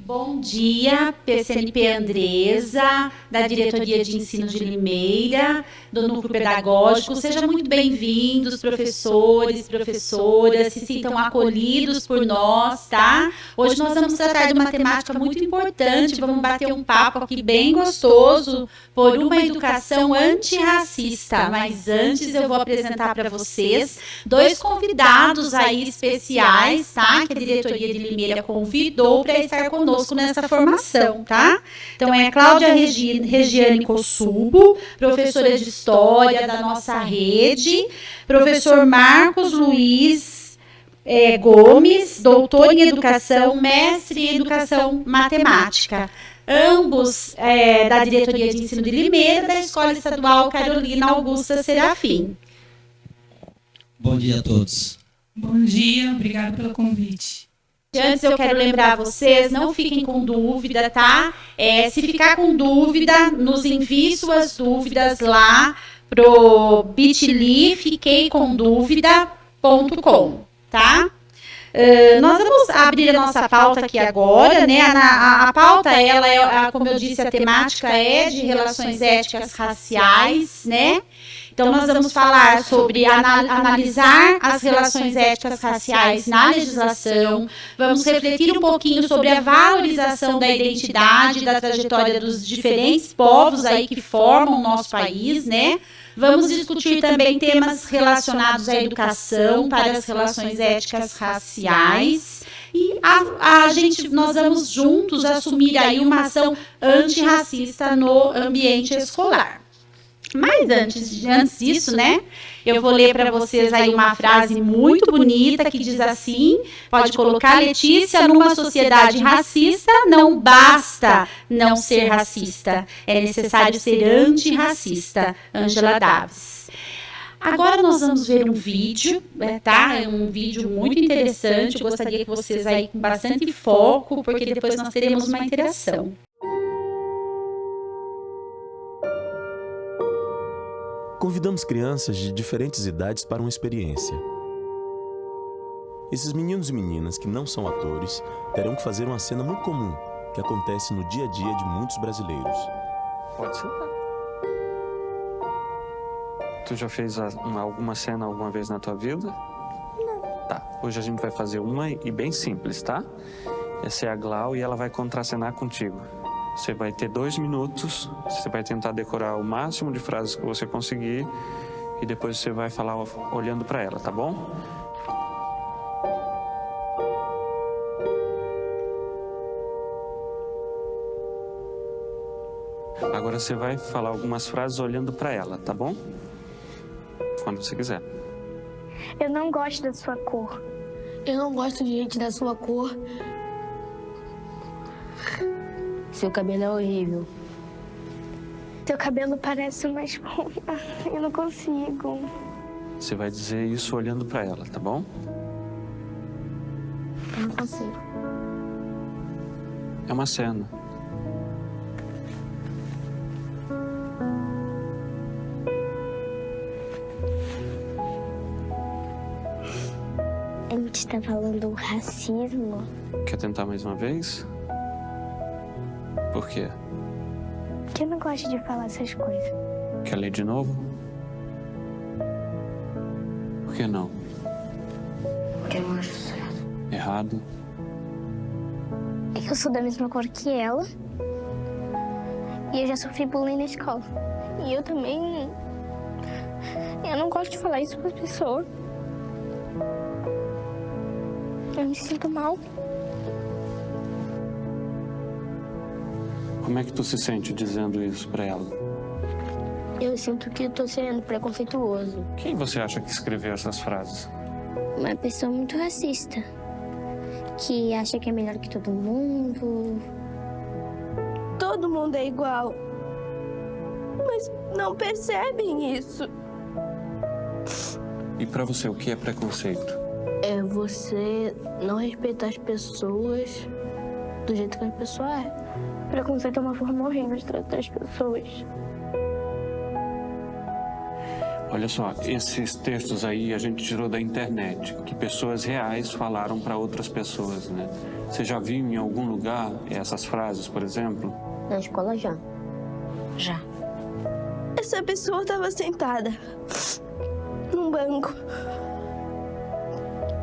Bom dia, PCNP Andresa, da Diretoria de Ensino de Limeira, do Núcleo Pedagógico. Sejam muito bem-vindos, professores, professoras, se sintam acolhidos por nós, tá? Hoje nós vamos tratar de uma temática muito importante, vamos bater um papo aqui bem gostoso por uma educação antirracista. Mas antes eu vou apresentar para vocês dois convidados aí especiais, tá? Que a Diretoria de Limeira convidou para estar conosco nessa formação, tá? Então é a Cláudia Regiane Cossubo, professora de História da nossa rede, professor Marcos Luiz Gomes, doutor em Educação, mestre em Educação Matemática. Ambos da Diretoria de Ensino de Limeira, da Escola Estadual Carolina Augusta Serafim. Bom dia a todos. Bom dia, obrigado pelo convite. Antes eu quero lembrar vocês, não fiquem com dúvida, tá? Se ficar com dúvida, nos envie suas dúvidas lá pro bit.ly fiqueicomdúvida.com, tá? Nós vamos abrir a nossa pauta aqui agora, né? A pauta, ela como eu disse, a temática é de relações éticas raciais, né? Então, nós vamos falar sobre analisar as relações éticas raciais na legislação, vamos refletir um pouquinho sobre a valorização da identidade, da trajetória dos diferentes povos aí que formam o nosso país, né? Vamos discutir também temas relacionados à educação para as relações éticas raciais e nós vamos juntos assumir aí uma ação antirracista no ambiente escolar. Mas antes disso, né, eu vou ler para vocês aí uma frase muito bonita que diz assim, pode colocar, Letícia: numa sociedade racista não basta não ser racista, é necessário ser antirracista. Ângela Davis. Agora nós vamos ver um vídeo, tá? É um vídeo muito interessante, eu gostaria que vocês aí com bastante foco, porque depois nós teremos uma interação. Convidamos crianças de diferentes idades para uma experiência. Esses meninos e meninas que não são atores terão que fazer uma cena muito comum que acontece no dia a dia de muitos brasileiros. Pode sentar. Tu já fez alguma cena alguma vez na tua vida? Não. Tá, hoje a gente vai fazer uma e bem simples, tá? Essa é a Glau e ela vai contracenar contigo. Você vai ter 2 minutos, você vai tentar decorar o máximo de frases que você conseguir e depois você vai falar olhando para ela, tá bom? Agora você vai falar algumas frases olhando para ela, tá bom? Quando você quiser. Eu não gosto da sua cor. Eu não gosto de gente da sua cor. Seu cabelo é horrível. Seu cabelo parece uma esponja. Eu não consigo. Você vai dizer isso olhando pra ela, tá bom? Eu não consigo. É uma cena. A gente está falando racismo. Quer tentar mais uma vez? Por quê? Porque eu não gosto de falar essas coisas. Quer ler de novo? Por que não? Porque eu não acho certo. Errado? É que eu sou da mesma cor que ela. E eu já sofri bullying na escola. E eu também... Eu não gosto de falar isso para as pessoas. Eu me sinto mal. Como é que tu se sente dizendo isso pra ela? Eu sinto que tô sendo preconceituoso. Quem você acha que escreveu essas frases? Uma pessoa muito racista. Que acha que é melhor que todo mundo. Todo mundo é igual. Mas não percebem isso. E pra você, o que é preconceito? É você não respeitar as pessoas do jeito que a pessoa é. Preconceito é uma forma horrível de tratar as pessoas. Olha só, esses textos aí a gente tirou da internet, que pessoas reais falaram para outras pessoas, né? Você já viu em algum lugar essas frases, por exemplo? Na escola já. Já. Essa pessoa estava sentada num banco.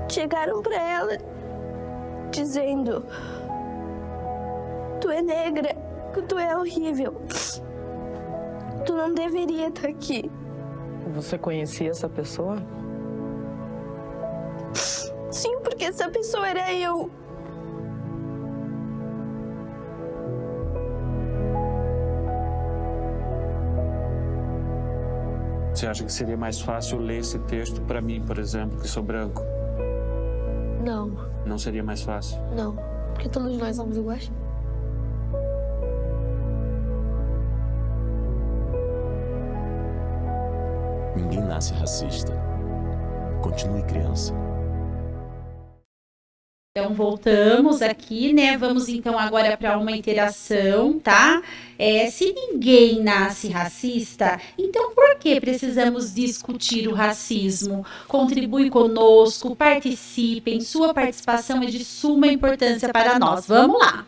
Chegaram para ela dizendo: tu é negra, tu é horrível. Tu não deveria estar aqui. Você conhecia essa pessoa? Sim, porque essa pessoa era eu. Você acha que seria mais fácil ler esse texto para mim, por exemplo, que sou branco? Não, Não seria mais fácil? não. Porque todos nós somos iguais. Ninguém nasce racista. Continue criança. Então, voltamos aqui, né? Vamos então agora para uma interação, tá? Se ninguém nasce racista, então por que precisamos discutir o racismo? Contribui conosco, participem, sua participação é de suma importância para nós. Vamos lá!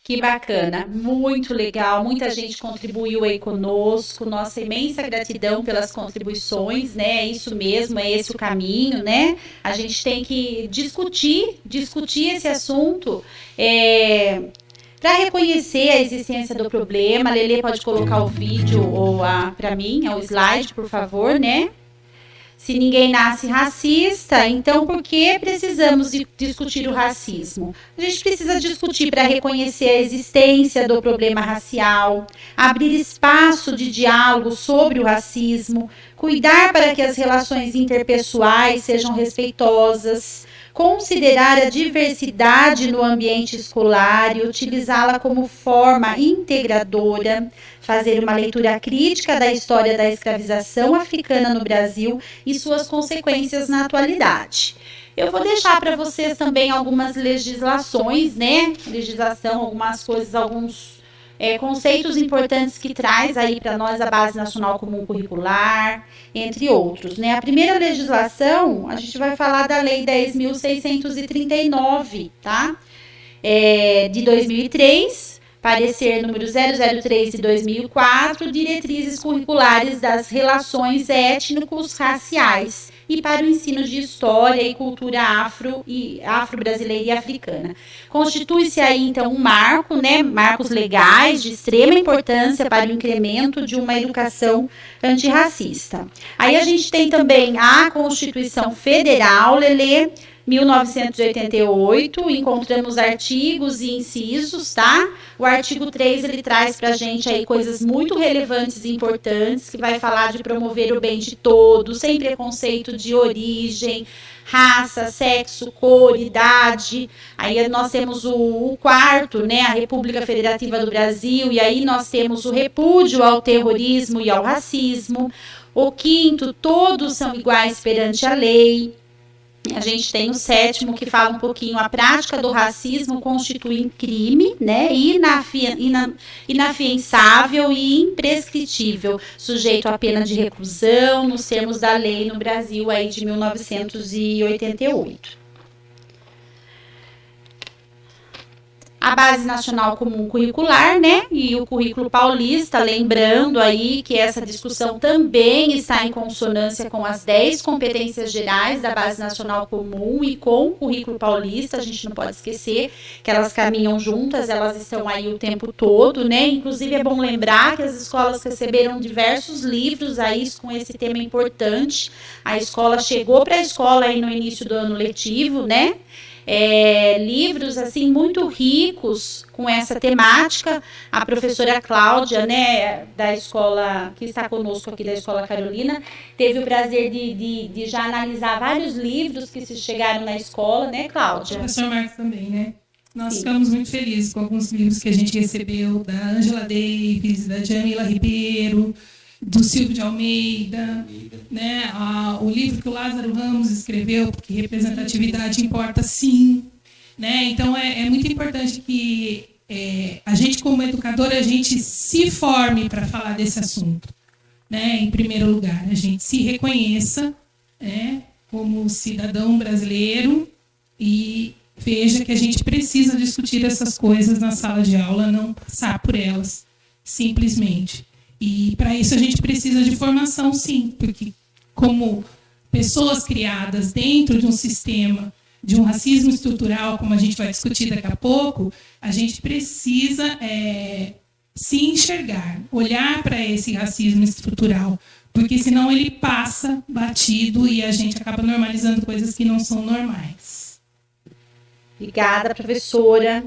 Que bacana, muito legal, muita gente contribuiu aí conosco, nossa imensa gratidão pelas contribuições, né, é isso mesmo, é esse o caminho, né, a gente tem que discutir esse assunto, para reconhecer a existência do problema. A Lelê pode colocar o vídeo ou para mim, o slide, por favor, né, Se ninguém nasce racista, então por que precisamos discutir o racismo? A gente precisa discutir para reconhecer a existência do problema racial, abrir espaço de diálogo sobre o racismo, cuidar para que as relações interpessoais sejam respeitosas, considerar a diversidade no ambiente escolar e utilizá-la como forma integradora, fazer uma leitura crítica da história da escravização africana no Brasil e suas consequências na atualidade. Eu vou deixar para vocês também algumas legislações, né? Legislação, algumas coisas, alguns conceitos importantes que traz aí para nós a Base Nacional Comum Curricular, entre outros, né? A primeira legislação, a gente vai falar da Lei 10.639, tá? De 2003, parecer número 003 de 2004, diretrizes curriculares das relações étnico-raciais e para o ensino de história e cultura afro-brasileira e africana. Constitui-se aí, então, um marco, né, marcos legais de extrema importância para o incremento de uma educação antirracista. Aí a gente tem também a Constituição Federal, Lelê, 1988, encontramos artigos e incisos, tá? O artigo 3, ele traz pra gente aí coisas muito relevantes e importantes, que vai falar de promover o bem de todos, sem preconceito de origem, raça, sexo, cor, idade. Aí nós temos o quarto, né, a República Federativa do Brasil, e aí nós temos o repúdio ao terrorismo e ao racismo. O quinto, todos são iguais perante a lei. A gente tem o sétimo, que fala um pouquinho: a prática do racismo constitui crime, né, inafiançável e imprescritível, sujeito à pena de reclusão, nos termos da lei no Brasil aí de 1988. A Base Nacional Comum Curricular, né, e o Currículo Paulista, lembrando aí que essa discussão também está em consonância com as 10 competências gerais da Base Nacional Comum e com o Currículo Paulista. A gente não pode esquecer que elas caminham juntas, elas estão aí o tempo todo, né, inclusive é bom lembrar que as escolas receberam diversos livros aí com esse tema importante. A escola chegou para a escola aí no início do ano letivo, né, livros assim muito ricos com essa temática. A professora Cláudia, né, da escola, que está conosco aqui da Escola Carolina, teve o prazer de já analisar vários livros que se chegaram na escola, né, Cláudia? O professor Marcos também, né? Nós ficamos muito felizes com alguns livros que a gente recebeu, da Angela Davis, da Jamila Ribeiro, do Silvio de Almeida, né? O livro que o Lázaro Ramos escreveu, porque representatividade importa sim, né? Então é muito importante que a gente, como educadora, a gente se forme para falar desse assunto, né? Em primeiro lugar, a gente se reconheça, né, como cidadão brasileiro e veja que a gente precisa discutir essas coisas na sala de aula, não passar por elas simplesmente. E para isso a gente precisa de formação, sim, porque como pessoas criadas dentro de um sistema de um racismo estrutural, como a gente vai discutir daqui a pouco, a gente precisa se enxergar, olhar para esse racismo estrutural, porque senão ele passa batido e a gente acaba normalizando coisas que não são normais. Obrigada, professora.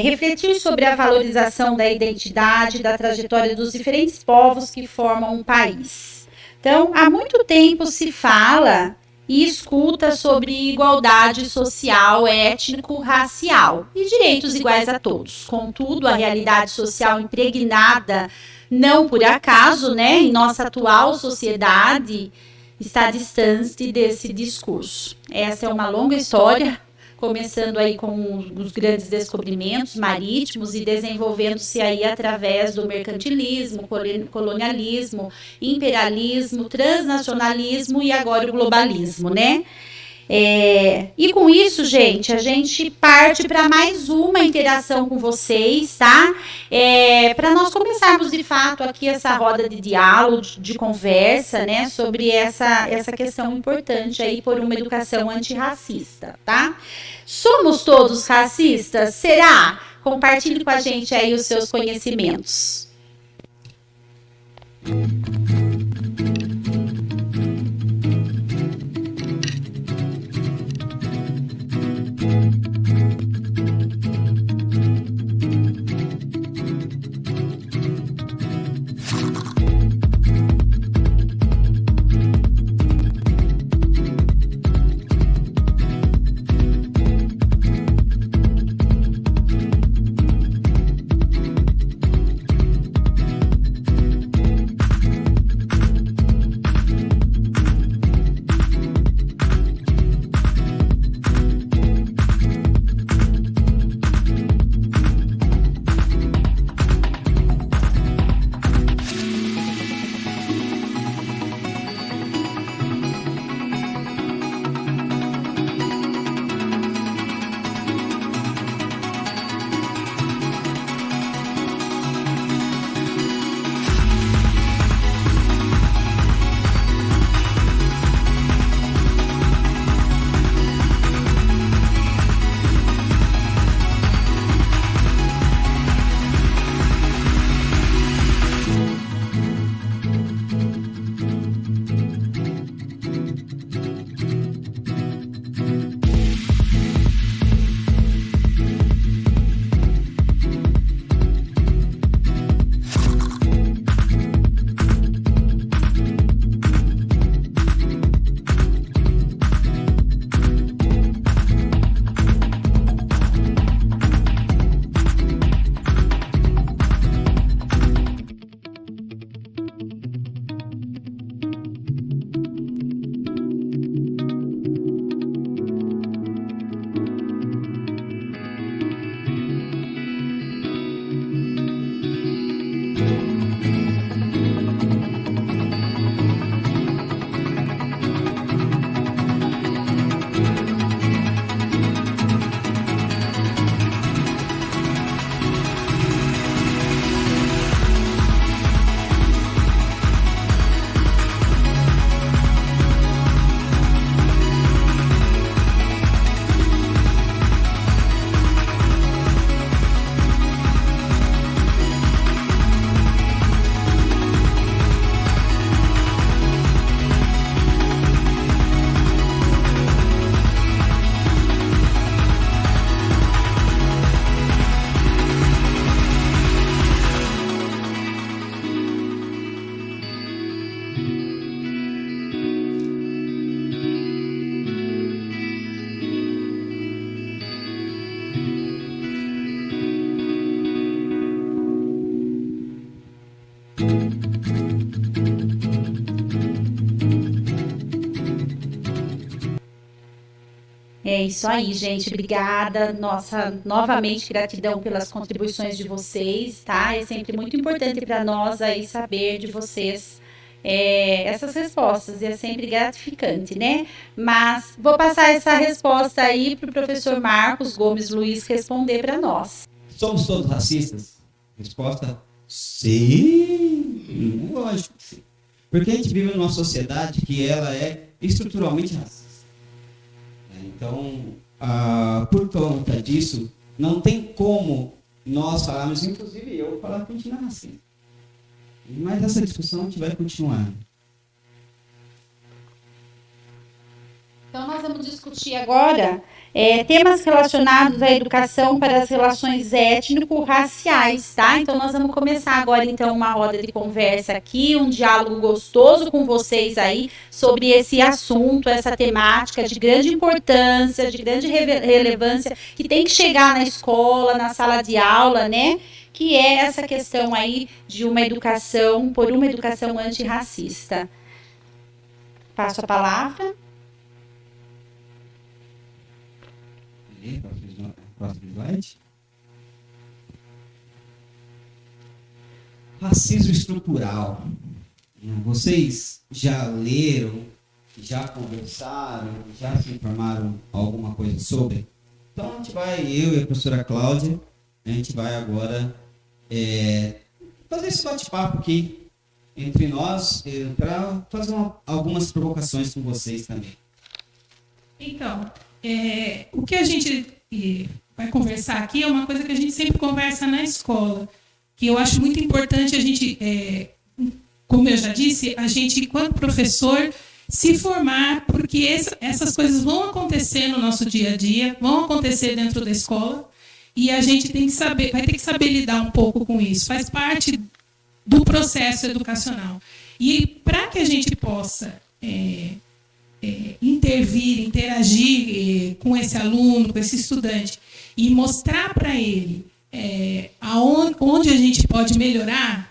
Refletir sobre a valorização da identidade, da trajetória dos diferentes povos que formam um país. Então, há muito tempo se fala e escuta sobre igualdade social, étnico-racial e direitos iguais a todos. Contudo, a realidade social impregnada, não por acaso, né, em nossa atual sociedade, está distante desse discurso. Essa é uma longa história, começando aí com os grandes descobrimentos marítimos e desenvolvendo-se aí através do mercantilismo, colonialismo, imperialismo, transnacionalismo e agora o globalismo, né? E com isso, gente, a gente parte para mais uma interação com vocês, tá? Para nós começarmos de fato aqui essa roda de diálogo, de conversa, né, sobre essa questão importante aí por uma educação antirracista, tá? Somos todos racistas? Será? Compartilhe com a gente aí os seus conhecimentos. É isso aí, gente. Obrigada. Nossa, novamente, gratidão pelas contribuições de vocês, tá? É sempre muito importante para nós aí saber de vocês essas respostas. E é sempre gratificante, né? Mas vou passar essa resposta aí para o professor Marcos Gomes Luiz responder para nós. Somos todos racistas? Resposta: sim. Lógico que sim. Porque a gente vive numa sociedade que ela é estruturalmente racista. Então, por conta disso, não tem como nós falarmos, inclusive eu, falar que a gente não é racista. Mas essa discussão a gente vai continuar. Então, nós vamos discutir agora temas relacionados à educação para as relações étnico-raciais, tá? Então, nós vamos começar agora, então, uma roda de conversa aqui, um diálogo gostoso com vocês aí sobre esse assunto, essa temática de grande importância, de grande relevância, que tem que chegar na escola, na sala de aula, né? Que é essa questão aí de uma educação, por uma educação antirracista. Passo a palavra. Próximo slide. Racismo estrutural. Vocês já leram, já conversaram, já se informaram alguma coisa sobre? Então a gente vai, eu e a professora Cláudia, a gente vai agora fazer esse bate-papo aqui entre nós para fazer algumas provocações com vocês também. Então, o que a gente vai conversar aqui é uma coisa que a gente sempre conversa na escola, que eu acho muito importante a gente, como eu já disse, a gente, enquanto professor, se formar, porque essas coisas vão acontecer no nosso dia a dia, vão acontecer dentro da escola, e a gente tem que saber, vai ter que saber lidar um pouco com isso, faz parte do processo educacional. E para que a gente possa intervir, interagir com esse aluno, com esse estudante, e mostrar para ele onde a gente pode melhorar,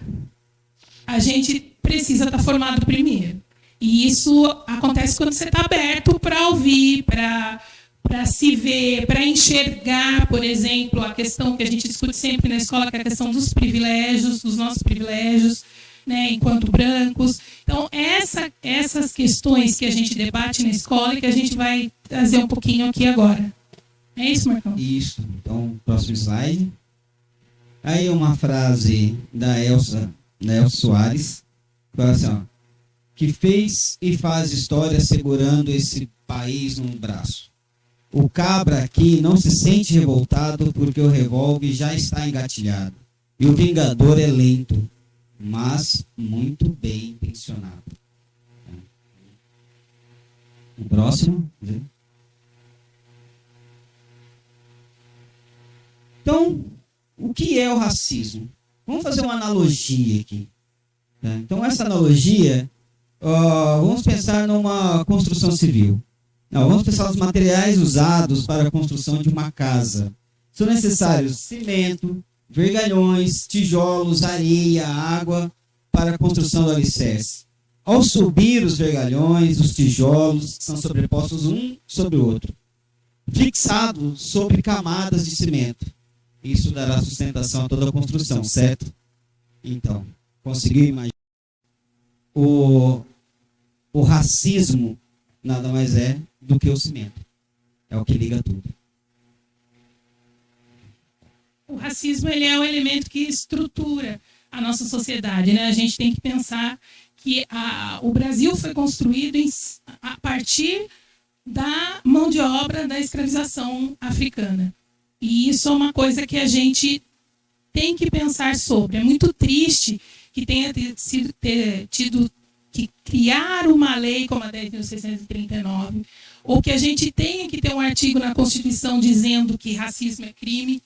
a gente precisa estar formado primeiro. E isso acontece quando você está aberto para ouvir, para se ver, para enxergar, por exemplo, a questão que a gente discute sempre na escola, que é a questão dos privilégios, dos nossos privilégios, né, enquanto brancos. Então, essas questões que a gente debate na escola e que a gente vai trazer um pouquinho aqui agora. É isso, Marcão? Isso. Então, próximo slide. Aí uma frase da Elsa Soares, que fala assim, ó, que fez e faz história segurando esse país no braço. O cabra aqui não se sente revoltado porque o revólver já está engatilhado. E o vingador é lento, mas muito bem intencionado. O próximo. Então, o que é o racismo? Vamos fazer uma analogia aqui. Tá? Então, essa analogia, vamos pensar numa construção civil. Não, vamos pensar nos materiais usados para a construção de uma casa. São necessários cimento, vergalhões, tijolos, areia, água para a construção do alicerce. Ao subir os vergalhões, os tijolos são sobrepostos um sobre o outro, fixados sobre camadas de cimento. Isso dará sustentação a toda a construção, certo? Então, conseguiu imaginar? O racismo nada mais é do que o cimento. É o que liga tudo. O racismo, ele é um elemento que estrutura a nossa sociedade, né? A gente tem que pensar que o Brasil foi construído a partir da mão de obra da escravização africana. E isso é uma coisa que a gente tem que pensar sobre. É muito triste que tenha tido que criar uma lei como a 10.639, ou que a gente tenha que ter um artigo na Constituição dizendo que racismo é crime.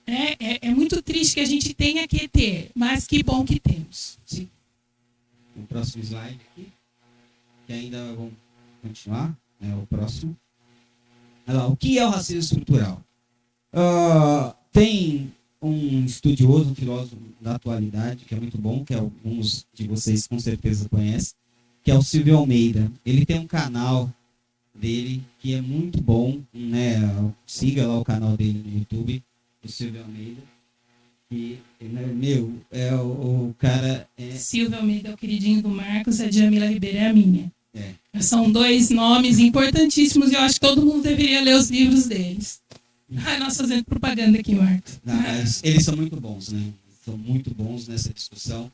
É muito triste que a gente tenha que ter, mas que bom que temos. Sim. O próximo slide aqui, que ainda vamos continuar, o próximo. Olha lá, o que é o racismo estrutural? Tem um estudioso, um filósofo da atualidade, que é muito bom, que alguns de vocês com certeza conhecem, que é o Silvio Almeida. Ele tem um canal dele, que é muito bom, né? Siga lá o canal dele no YouTube, o Silvio Almeida. E, meu, o cara... Silvio Almeida é o queridinho do Marcos, a Djamila Ribeiro é a minha. São 2 nomes importantíssimos e eu acho que todo mundo deveria ler os livros deles. Nós fazendo propaganda aqui, Marcos. Não, mas eles são muito bons, né? São muito bons nessa discussão.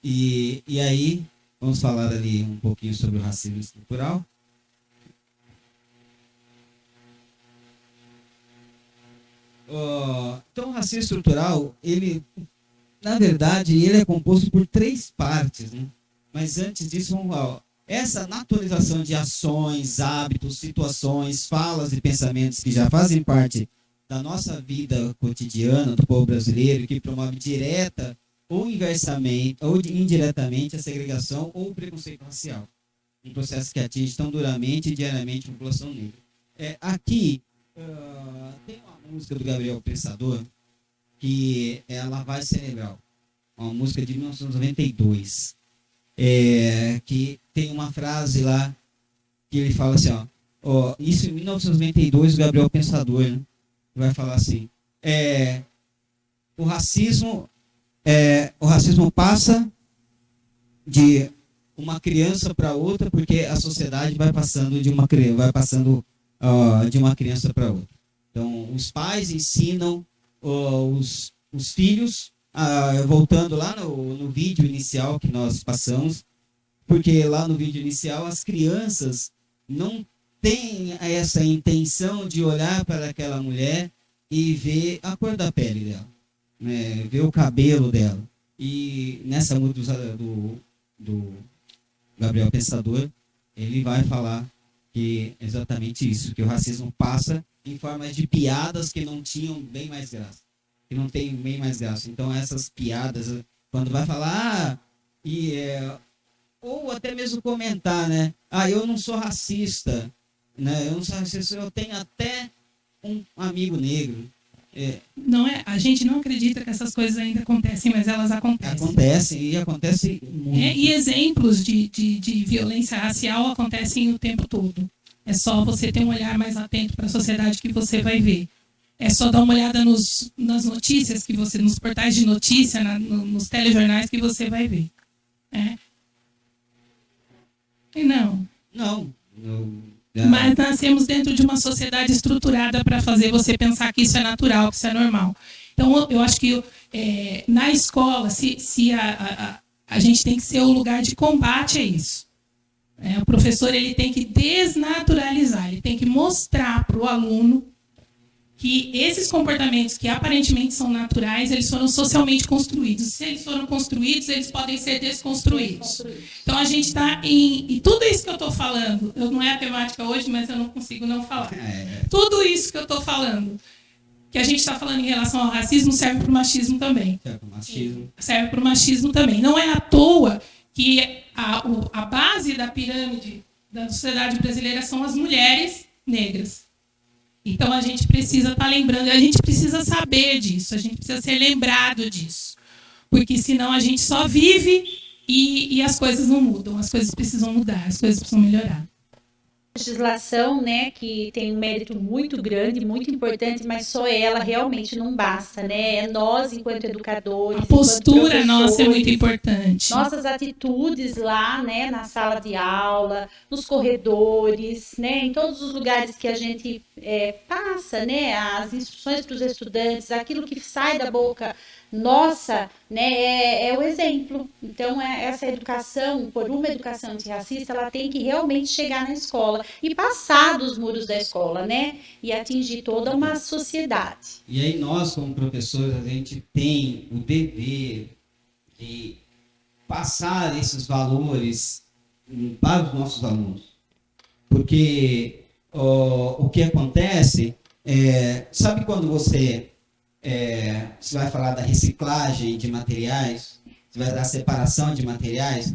E aí, vamos falar ali um pouquinho sobre o racismo estrutural. Então, o racismo estrutural, ele, na verdade, ele é composto por 3 partes, né? Mas antes disso, vamos lá. Essa naturalização de ações, hábitos, situações, falas e pensamentos que já fazem parte da nossa vida cotidiana do povo brasileiro, que promove direta ou inversamente ou indiretamente a segregação ou o preconceito racial, um processo que atinge tão duramente e diariamente a população negra. Aqui tem uma música do Gabriel Pensador que é a Lavagem Cerebral, uma música de 1992. Que tem uma frase lá que ele fala assim, isso em 1992, o Gabriel Pensador, né, vai falar assim, o racismo passa de uma criança para outra, porque a sociedade vai passando de uma criança para outra. Então, os pais ensinam os filhos, voltando lá no vídeo inicial que nós passamos, porque lá no vídeo inicial as crianças não têm essa intenção de olhar para aquela mulher e ver a cor da pele dela, né? Ver o cabelo dela. E nessa música do Gabriel Pensador, ele vai falar que é exatamente isso, que o racismo passa em formas de piadas que não tinham bem mais graça. Que não tem bem mais graça. Então, essas piadas, quando vai falar, ou até mesmo comentar, né? Eu não sou racista, né? Eu não sou racista, eu tenho até um amigo negro. Não é, a gente não acredita que essas coisas ainda acontecem, mas elas acontecem. Acontecem, e acontecem muito. E exemplos de violência racial acontecem o tempo todo. É só você ter um olhar mais atento para a sociedade que você vai ver. É só dar uma olhada nas notícias nos portais de notícia, nos telejornais que você vai ver. E não. Mas nascemos dentro de uma sociedade estruturada para fazer você pensar que isso é natural, que isso é normal. Então, eu acho que na escola, a gente tem que ser o lugar de combate a isso. O professor ele tem que desnaturalizar, ele tem que mostrar para o aluno que esses comportamentos que aparentemente são naturais, eles foram socialmente construídos. Se eles foram construídos, eles podem ser desconstruídos. Então, a gente está e tudo isso que eu estou falando, não é a temática hoje, mas eu não consigo não falar. Tudo isso que eu estou falando, que a gente está falando em relação ao racismo, serve para o machismo também. Serve para o machismo também. Não é à toa que a base da pirâmide da sociedade brasileira são as mulheres negras. Então, a gente precisa estar lembrando, a gente precisa saber disso, a gente precisa ser lembrado disso. Porque senão a gente só vive e as coisas não mudam, as coisas precisam mudar, as coisas precisam melhorar. Legislação, né, que tem um mérito muito grande, muito importante, mas só ela realmente não basta, né? É nós, enquanto educadores, a postura nossa é muito importante. Nossas atitudes lá, né, na sala de aula, nos corredores, né, em todos os lugares que a gente passa, né, as instruções para os estudantes, aquilo que sai da boca nossa, né, é o exemplo. Então, essa educação, por uma educação antirracista, ela tem que realmente chegar na escola e passar dos muros da escola, né, e atingir toda uma sociedade. E aí nós, como professores, a gente tem o dever de passar esses valores para os nossos alunos. Porque o que acontece, sabe quando você vai falar da reciclagem de materiais, você vai dar separação de materiais,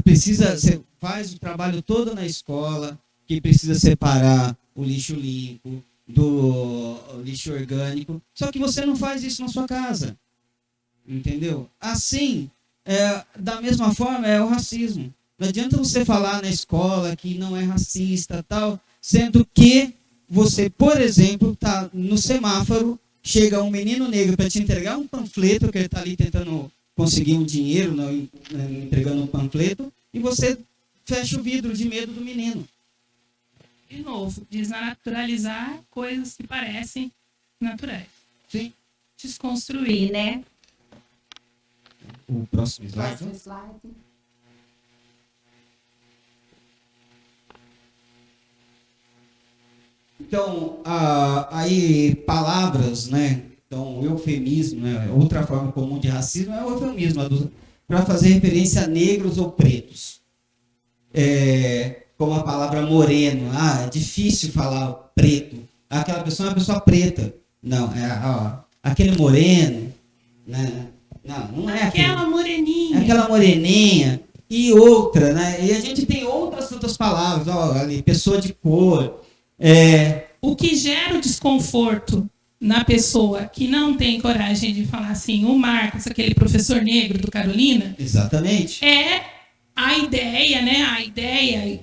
você faz o trabalho todo na escola, que precisa separar o lixo limpo do lixo orgânico, só que você não faz isso na sua casa, entendeu? Assim, da mesma forma é o racismo. Não adianta você falar na escola que não é racista, tal, sendo que você, por exemplo, está no semáforo, chega um menino negro para te entregar um panfleto, que ele está ali tentando conseguir um dinheiro, entregando um panfleto, e você fecha o vidro de medo do menino. De novo, desnaturalizar coisas que parecem naturais. Sim. Desconstruir, né? O próximo slide. Então, aí palavras, né? Então, o eufemismo, né? Outra forma comum de racismo é o eufemismo, para fazer referência a negros ou pretos. Como a palavra moreno. É difícil falar preto. Aquela pessoa é uma pessoa preta. Não, aquele moreno, né? Não é aquela moreninha. Aquela moreninha. E outra, né? E a gente tem outras palavras, ali, pessoa de cor. O que gera o desconforto na pessoa que não tem coragem de falar assim, o Marcos, aquele professor negro do Carolina. Exatamente. É a ideia, né? A ideia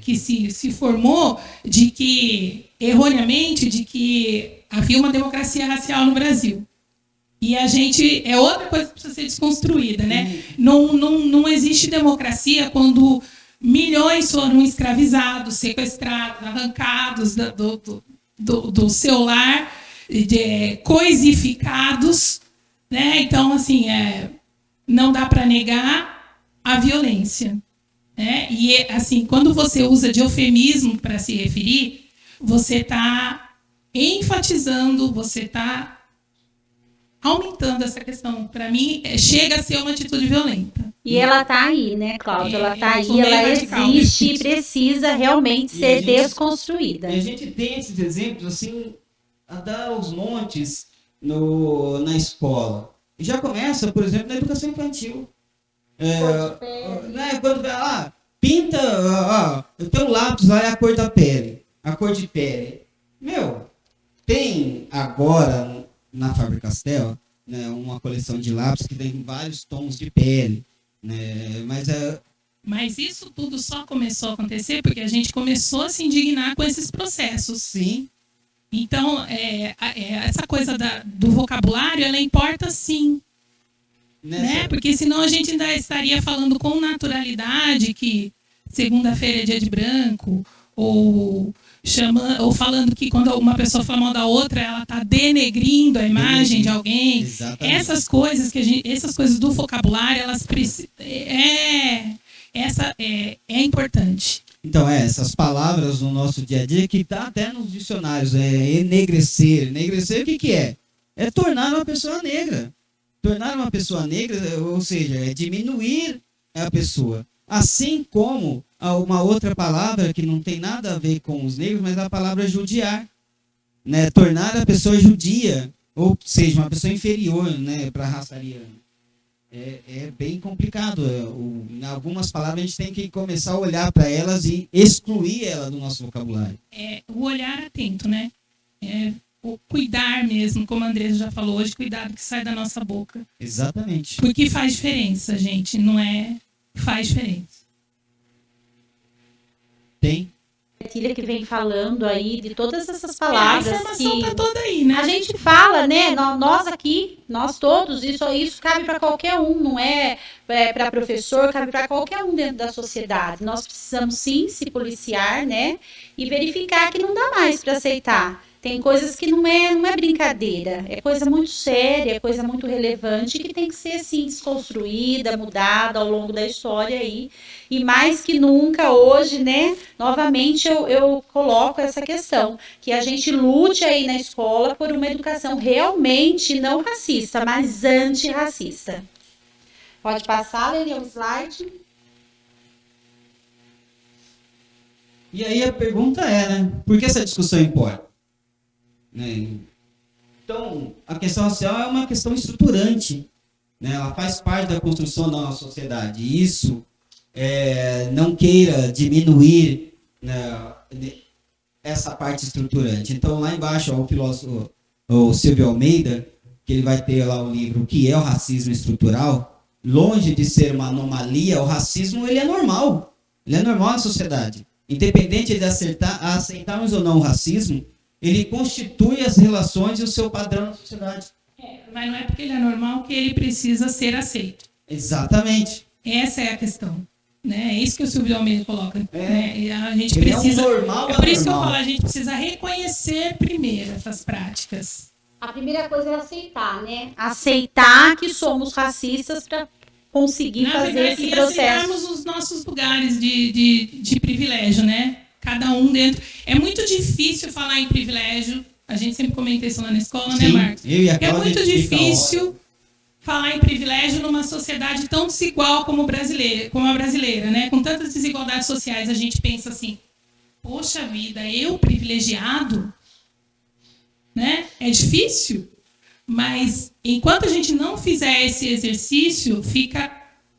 que se formou de que, erroneamente, de que havia uma democracia racial no Brasil. E a gente... É outra coisa que precisa ser desconstruída, né? Não existe democracia quando milhões foram escravizados, sequestrados, arrancados do seu lar, coisificados, né? Então, assim, não dá para negar a violência. Né? E, assim, quando você usa de eufemismo para se referir, você está enfatizando, você está aumentando essa questão. Para mim, chega a ser uma atitude violenta. E ela está aí, né, Cláudia? Ela está aí, ela existe e precisa realmente ser desconstruída. E a gente tem esses exemplos, assim, a dar aos montes na escola. E já começa, por exemplo, na educação infantil. Quando pinta, eu tenho um lápis lá, é a cor da pele, a cor de pele. Tem agora na Faber-Castell, né, uma coleção de lápis que tem vários tons de pele, né, mas isso tudo só começou a acontecer porque a gente começou a se indignar com esses processos. Sim. Então, essa coisa do vocabulário, ela importa sim. Né? Porque senão a gente ainda estaria falando com naturalidade que segunda-feira é dia de branco, ou falando que quando uma pessoa fala mal da outra, ela está denegrindo a imagem de alguém. Exatamente. Essas coisas essas coisas do vocabulário, elas é importante. Então, essas palavras no nosso dia a dia que está até nos dicionários, enegrecer. Enegrecer, o que é? É tornar uma pessoa negra. Tornar uma pessoa negra, ou seja, é diminuir a pessoa. Assim como uma outra palavra que não tem nada a ver com os negros, mas a palavra judiar. Né? Tornar a pessoa judia, ou seja, uma pessoa inferior, né, para a raça ariana. É bem complicado. Em algumas palavras a gente tem que começar a olhar para elas e excluir elas do nosso vocabulário. O olhar atento, né? O cuidar mesmo, como a Andressa já falou hoje, cuidado que sai da nossa boca. Exatamente. Porque faz diferença, gente, faz diferença. Tem. Que vem falando aí de todas essas palavras. A informação tá toda aí, né? A gente fala, né? Nós aqui, nós todos, isso cabe para qualquer um, não é para professor, cabe para qualquer um dentro da sociedade. Nós precisamos sim se policiar, né? E verificar que não dá mais para aceitar. Tem coisas que não é brincadeira, é coisa muito séria, é coisa muito relevante que tem que ser assim desconstruída, mudada ao longo da história aí. E mais que nunca hoje, né, novamente eu coloco essa questão, que a gente lute aí na escola por uma educação realmente não racista, mas antirracista. Pode passar, Lili, o slide. E aí a pergunta né, por que essa discussão importa? Né? Então, a questão racial é uma questão estruturante, né? Ela faz parte da construção da nossa sociedade. E isso não queira diminuir, né, essa parte estruturante. Então, lá embaixo, o filósofo o Silvio Almeida, que ele vai ter lá o livro O que é o Racismo Estrutural, longe de ser uma anomalia, o racismo ele é normal. Ele é normal na sociedade. Independente de aceitarmos ou não o racismo, ele constitui as relações e o seu padrão na sociedade. Mas não é porque ele é normal que ele precisa ser aceito. Exatamente. Essa é a questão. Né? É isso que o Silvio Almeida coloca. Né? E a gente ele precisa. É um normal, é por isso que eu falo, a gente precisa reconhecer primeiro essas práticas. A primeira coisa é aceitar, né? Aceitar que somos racistas para conseguir fazer esse processo. Aceitarmos os nossos lugares de privilégio, né? Cada um dentro. É muito difícil falar em privilégio. A gente sempre comenta isso lá na escola, sim, né, Marcos? É muito difícil falar em privilégio numa sociedade tão desigual como a brasileira, né? Com tantas desigualdades sociais, a gente pensa assim, poxa vida, eu privilegiado, né? É difícil, mas enquanto a gente não fizer esse exercício, fica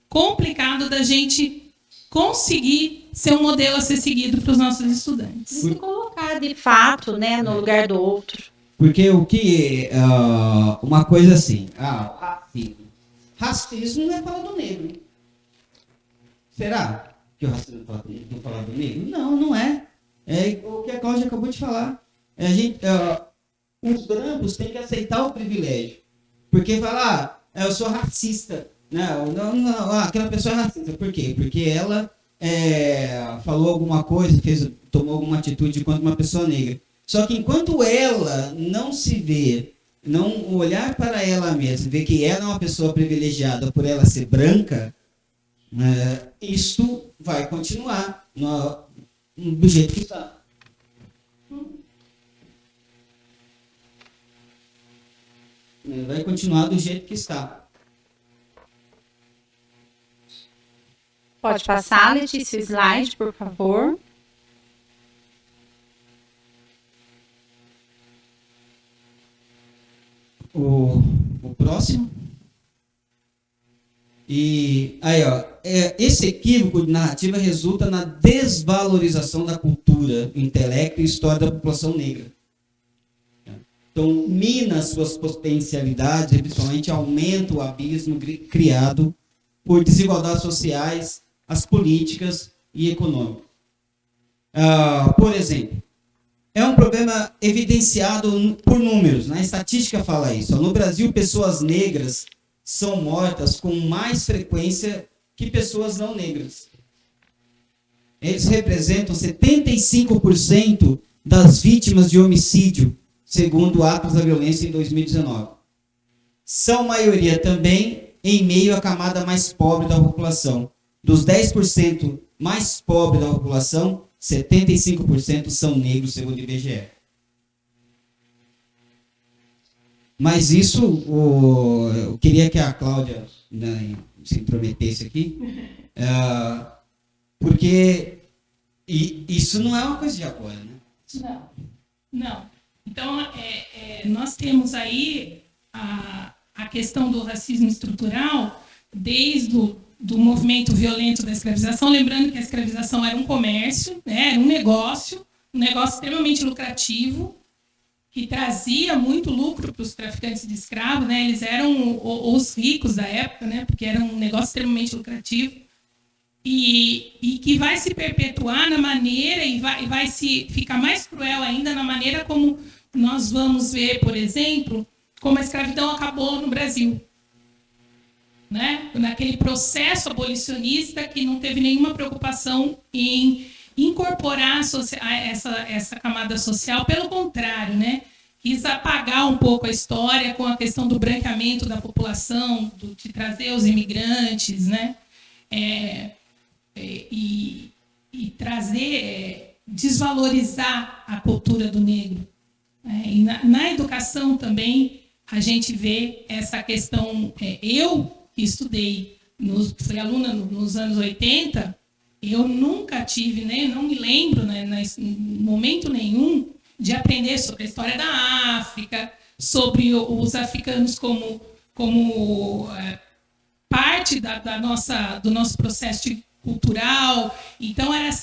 complicado da gente conseguir ser um modelo a ser seguido para os nossos estudantes. Se colocar de fato, né, no lugar do outro. Porque o que uma coisa assim, racismo não é falar do negro. Será que o racismo não fala do negro? Não, não é. É o que a Cláudia acabou de falar. Os brancos têm que aceitar o privilégio. Porque falar, eu sou racista. Não, aquela pessoa é racista. Por quê? Porque ela falou alguma coisa, tomou alguma atitude contra uma pessoa negra. Só que enquanto ela não se vê, não olhar para ela mesma, ver que ela é uma pessoa privilegiada por ela ser branca, isto vai continuar do jeito que está. Vai continuar do jeito que está. Pode passar, Letícia, o slide, por favor. O próximo. E aí, esse equívoco de narrativa resulta na desvalorização da cultura, intelecto e história da população negra. Então, mina suas potencialidades e principalmente aumenta o abismo criado por desigualdades sociais, as políticas e econômicas. Por exemplo, é um problema evidenciado por números, né? A estatística fala isso. No Brasil, pessoas negras são mortas com mais frequência que pessoas não negras. Eles representam 75% das vítimas de homicídio, segundo o Atlas da Violência em 2019. São maioria também em meio à camada mais pobre da população. Dos 10% mais pobres da população, 75% são negros, segundo o IBGE. Mas isso, eu queria que a Cláudia se intrometesse aqui, porque isso não é uma coisa de agora, né? Não. Então, nós temos aí a questão do racismo estrutural desde do movimento violento da escravização, lembrando que a escravização era um comércio, né, era um negócio extremamente lucrativo, que trazia muito lucro para os traficantes de escravos, né, eles eram os ricos da época, né, porque era um negócio extremamente lucrativo, e que vai se perpetuar na maneira, e vai se ficar mais cruel ainda na maneira como nós vamos ver, por exemplo, como a escravidão acabou no Brasil. Né? Naquele processo abolicionista que não teve nenhuma preocupação em incorporar essa camada social, pelo contrário, né? Quis apagar um pouco a história com a questão do branqueamento da população, de trazer os imigrantes, né? E trazer, desvalorizar a cultura do negro. E na educação também a gente vê essa questão. Eu que estudei, fui aluna nos anos 80, eu nunca tive, né, não me lembro, né, em momento nenhum, de aprender sobre a história da África, sobre os africanos como parte do nosso processo cultural. Então, era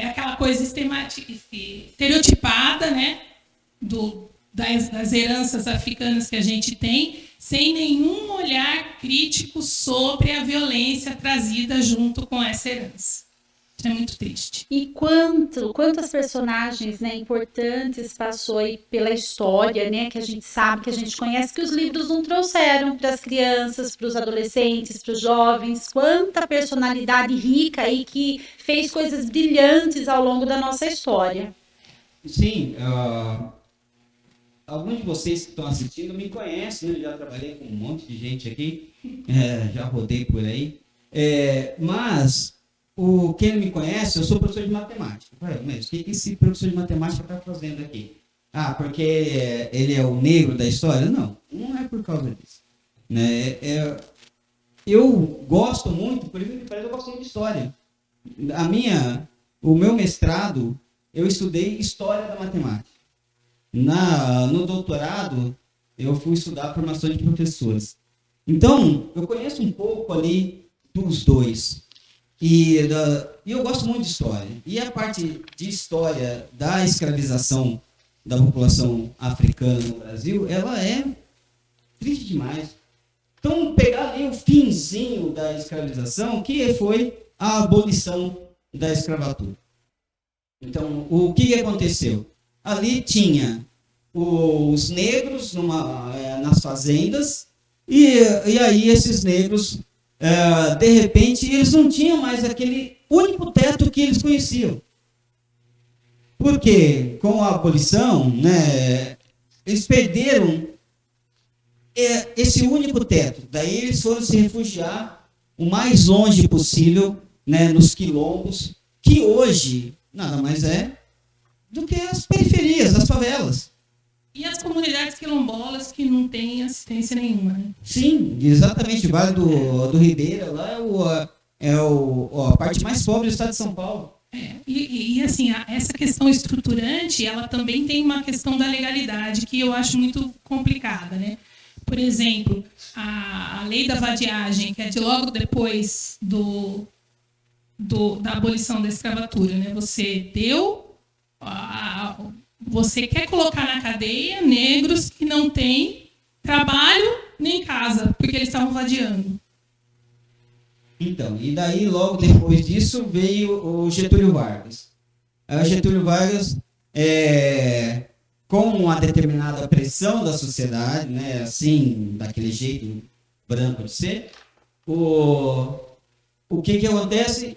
aquela coisa estereotipada, né, das heranças africanas que a gente tem, sem nenhum olhar crítico sobre a violência trazida junto com essa herança. Isso é muito triste. E quantas personagens, né, importantes passou aí pela história, né, que a gente sabe, que a gente conhece, que os livros não trouxeram para as crianças, para os adolescentes, para os jovens. Quanta personalidade rica aí que fez coisas brilhantes ao longo da nossa história. Sim, alguns de vocês que estão assistindo me conhecem, né? Eu já trabalhei com um monte de gente aqui, já rodei por aí, mas quem não me conhece, eu sou professor de matemática. Mas o que esse professor de matemática está fazendo aqui? Ah, porque ele é o negro da história? Não é por causa disso. Né? Eu gosto muito, por isso que eu gosto muito de história. O meu mestrado, eu estudei história da matemática. No doutorado, eu fui estudar formação de professores. Então, eu conheço um pouco ali dos dois. E eu gosto muito de história. E a parte de história da escravização da população africana no Brasil, ela é triste demais. Então, pegar ali o finzinho da escravização, que foi a abolição da escravatura. Então, o que aconteceu? Ali tinha os negros nas fazendas, e aí esses negros, de repente, eles não tinham mais aquele único teto que eles conheciam. Porque, com a abolição, né, eles perderam esse único teto. Daí eles foram se refugiar o mais longe possível, né, nos quilombos, que hoje nada mais é do que as periferias, as favelas. E as comunidades quilombolas que não têm assistência nenhuma, né? Sim, exatamente. O Vale do Ribeira lá é a parte mais pobre do estado de São Paulo. E assim, essa questão estruturante, ela também tem uma questão da legalidade que eu acho muito complicada, né? Por exemplo, a lei da vadiagem, que é de logo depois da abolição da escravatura, né? Você quer colocar na cadeia negros que não têm trabalho nem casa, porque eles estavam vadiando. Então, e daí logo depois disso veio o Getúlio Vargas. O Getúlio Vargas, com uma determinada pressão da sociedade, né, assim, daquele jeito branco de ser, o que acontece?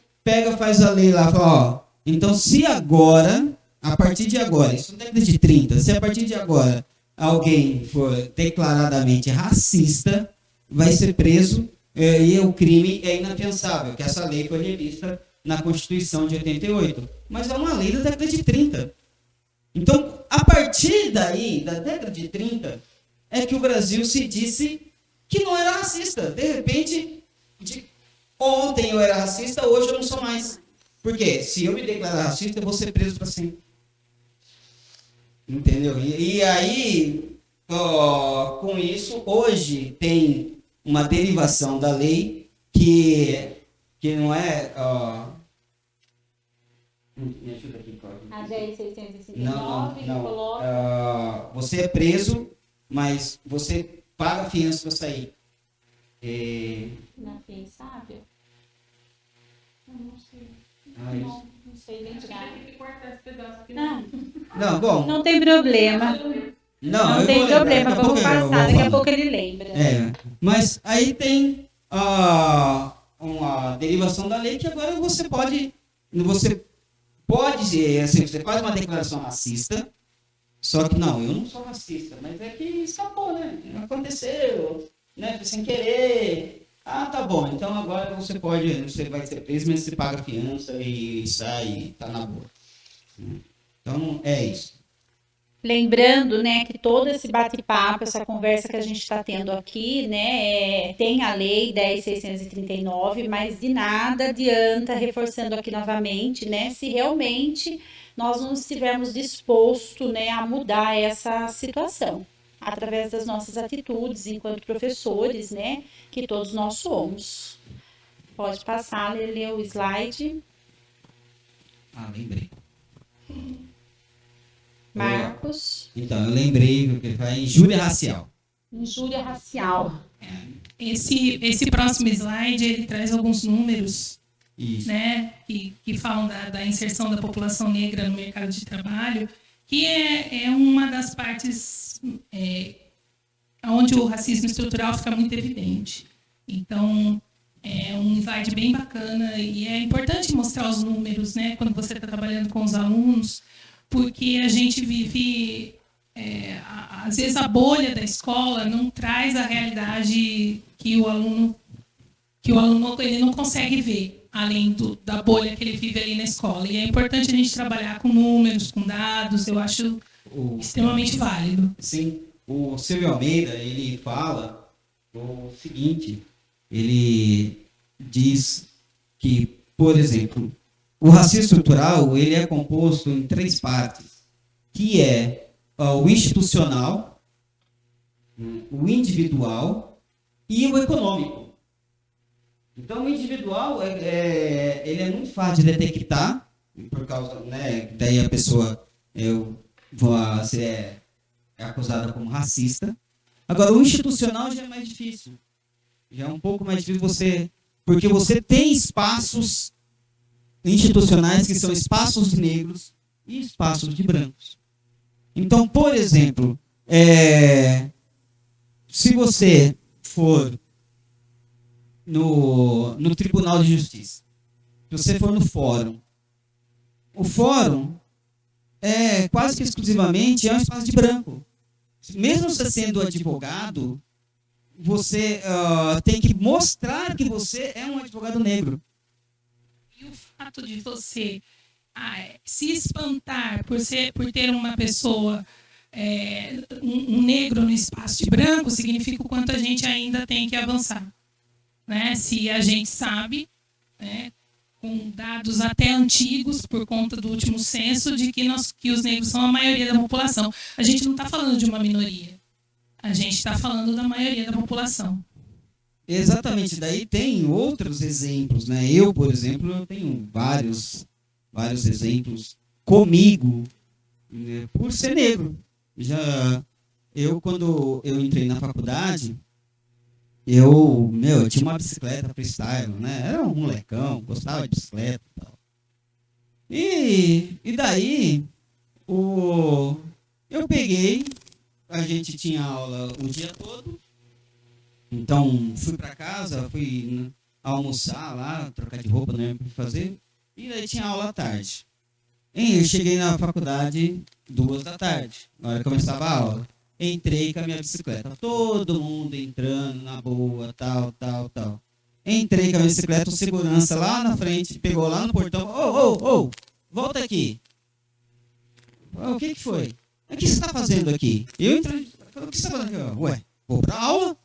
Faz a lei lá, fala, então se agora, a partir de agora, isso na década de 30, se a partir de agora alguém for declaradamente racista, vai ser preso, e o crime é inafiançável, que essa lei foi revista na Constituição de 88. Mas é uma lei da década de 30. Então, a partir daí, da década de 30, é que o Brasil se disse que não era racista. De repente, ontem eu era racista, hoje eu não sou mais. Por quê? Se eu me declarar racista, eu vou ser preso para sempre. Entendeu? E aí, com isso, hoje tem uma derivação da lei que não é... me ajuda aqui, a 10.659 não. coloca... você é preso, mas você paga fiança para sair. Na FII, sabe? Não sei. Não sei lembrar. Não, bom. Não tem problema. Não tem problema, vamos passar, daqui a pouco ele lembra. Mas aí tem uma derivação da lei que agora você pode assim, você faz uma declaração racista, só que não, eu não sou racista, mas é que escapou, né? Aconteceu, né? Sem querer. Ah, tá bom, então agora você vai ser preso, mas você paga fiança e sai, tá na boa. Então, é isso. Lembrando, né, que todo esse bate-papo, essa conversa que a gente está tendo aqui, né, tem a lei 10.639, mas de nada adianta, reforçando aqui novamente, né, se realmente nós não estivermos dispostos, né, a mudar essa situação, através das nossas atitudes enquanto professores, né, que todos nós somos. Pode passar, ler o slide. Lembrei. Marcos. Então, eu lembrei que ele fala injúria racial. Injúria racial. Esse próximo slide, ele traz alguns números, Isso. né, que falam da inserção da população negra no mercado de trabalho, que é uma das partes onde o racismo estrutural fica muito evidente. Então, é um slide bem bacana e é importante mostrar os números, né, quando você está trabalhando com os alunos, porque a gente vive... às vezes a bolha da escola não traz a realidade que o aluno ele não consegue ver, além da bolha que ele vive ali na escola. E é importante a gente trabalhar com números, com dados, eu acho extremamente válido. Sim, o Silvio Almeida, ele fala o seguinte, ele diz que, por exemplo, o racismo estrutural ele é composto em 3 partes, que é o institucional, o individual e o econômico. Então, o individual ele é muito fácil de detectar, por causa, né, daí a pessoa é acusada como racista. Agora, o institucional já é mais difícil. Já é um pouco mais difícil porque você tem espaços institucionais que são espaços negros e espaços de brancos. Então, por exemplo, se você for no Tribunal de Justiça, se você for no fórum, o fórum quase que exclusivamente é um espaço de branco. Mesmo você sendo advogado, você tem que mostrar que você é um advogado negro. E o fato de você se espantar por ter uma pessoa, um negro no espaço de branco, significa o quanto a gente ainda tem que avançar. Né? Se a gente sabe, né, com dados até antigos, por conta do último censo, de que os negros são a maioria da população. A gente não está falando de uma minoria. A gente está falando da maioria da população. Exatamente. Daí tem outros exemplos, né? Eu, por exemplo, eu tenho vários exemplos comigo, né, por ser negro. Quando eu entrei na faculdade, eu tinha uma bicicleta freestyle, né? Era um molecão, gostava de bicicleta e tal. E daí, eu peguei, a gente tinha aula o dia todo, então fui para casa, fui almoçar lá, trocar de roupa, não lembro o que fazer, e daí tinha aula à tarde. E eu cheguei na faculdade 14h, na hora que começava a aula. Entrei com a minha bicicleta, todo mundo entrando na boa, tal. Entrei com a minha bicicleta, o segurança lá na frente, pegou lá no portão, ô, volta aqui. O que foi? O que você está fazendo aqui? Eu entrei, o que você está fazendo aqui? Ué, vou para aula?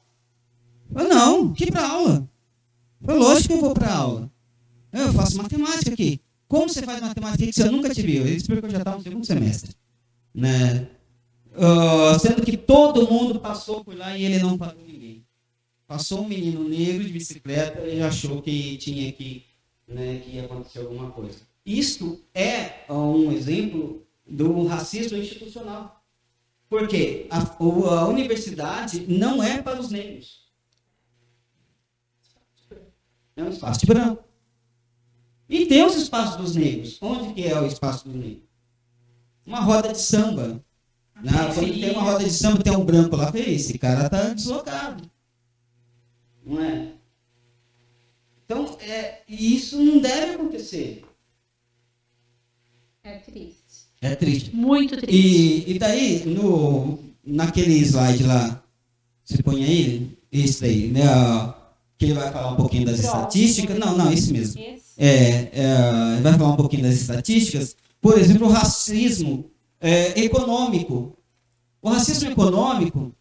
Não, que para aula? Lógico que eu vou para aula. Eu faço matemática aqui. Como você faz matemática aqui que você nunca te viu? Ele explicou que eu já estava no 2º semestre. Né? Sendo que todo mundo passou por lá e ele não parou ninguém. Passou um menino negro de bicicleta e achou que tinha que ia acontecer alguma coisa. Isto é um exemplo do racismo institucional. Porque a universidade não é para os negros. É um espaço de branco. E tem os espaços dos negros. Onde que é o espaço dos negros? Uma roda de samba. Quando tem uma roda de samba, tem um branco lá, esse cara está deslocado. Não é? Então, isso não deve acontecer. É triste. É triste. Muito triste. E daí, naquele slide lá, você põe aí, esse daí, né? Que ele vai falar um pouquinho das estatísticas. Não, esse mesmo. Vai falar um pouquinho das estatísticas. Por exemplo, o racismo econômico. O racismo econômico,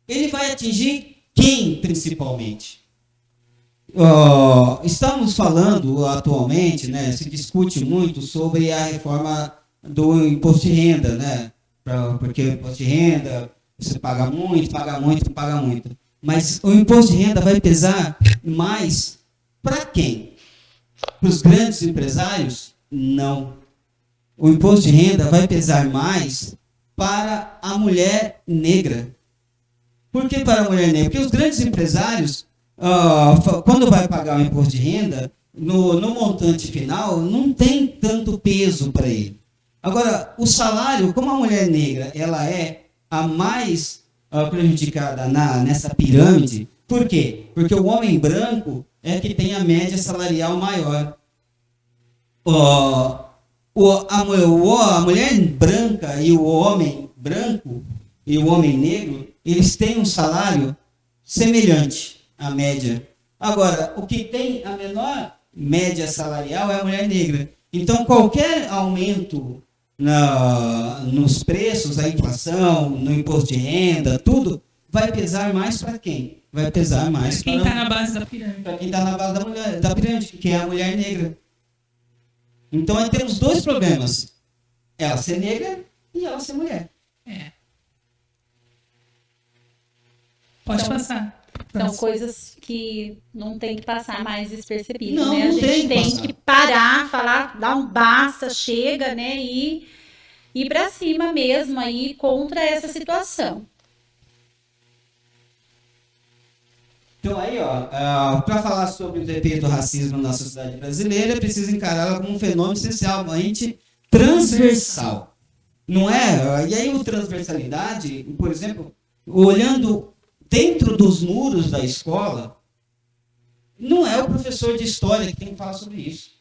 ele vai atingir quem, principalmente? Estamos falando atualmente, né, se discute muito sobre a reforma do imposto de renda, né? Porque o imposto de renda, você paga muito. Mas o imposto de renda vai pesar mais para quem? Para os grandes empresários? Não. O imposto de renda vai pesar mais para a mulher negra. Por que para a mulher negra? Porque os grandes empresários, quando vai pagar o imposto de renda, no montante final, não tem tanto peso para ele. Agora, o salário, como a mulher negra ela é a mais prejudicada nessa pirâmide, por quê? Porque o homem branco é que tem a média salarial maior. A mulher branca e o homem branco e o homem negro, eles têm um salário semelhante à média. Agora, o que tem a menor média salarial é a mulher negra. Então, qualquer aumento nos preços, a inflação, no imposto de renda, tudo, vai pesar mais para quem? Vai pesar mais para quem está na base da pirâmide. Para quem está na base da pirâmide, que é a mulher negra. Então, aí temos dois problemas. Ela ser negra e ela ser mulher. Pode passar. São coisas que não tem que passar mais despercebidas, Não, né? A não gente tem passar. que parar, falar, dar um basta, chega, né? E ir para cima mesmo aí contra essa situação. Então aí, para falar sobre os efeitos do racismo na sociedade brasileira, é preciso encará-la como um fenômeno essencialmente transversal. Não é? E aí a transversalidade, por exemplo, olhando dentro dos muros da escola, não é o professor de história que tem que falar sobre isso.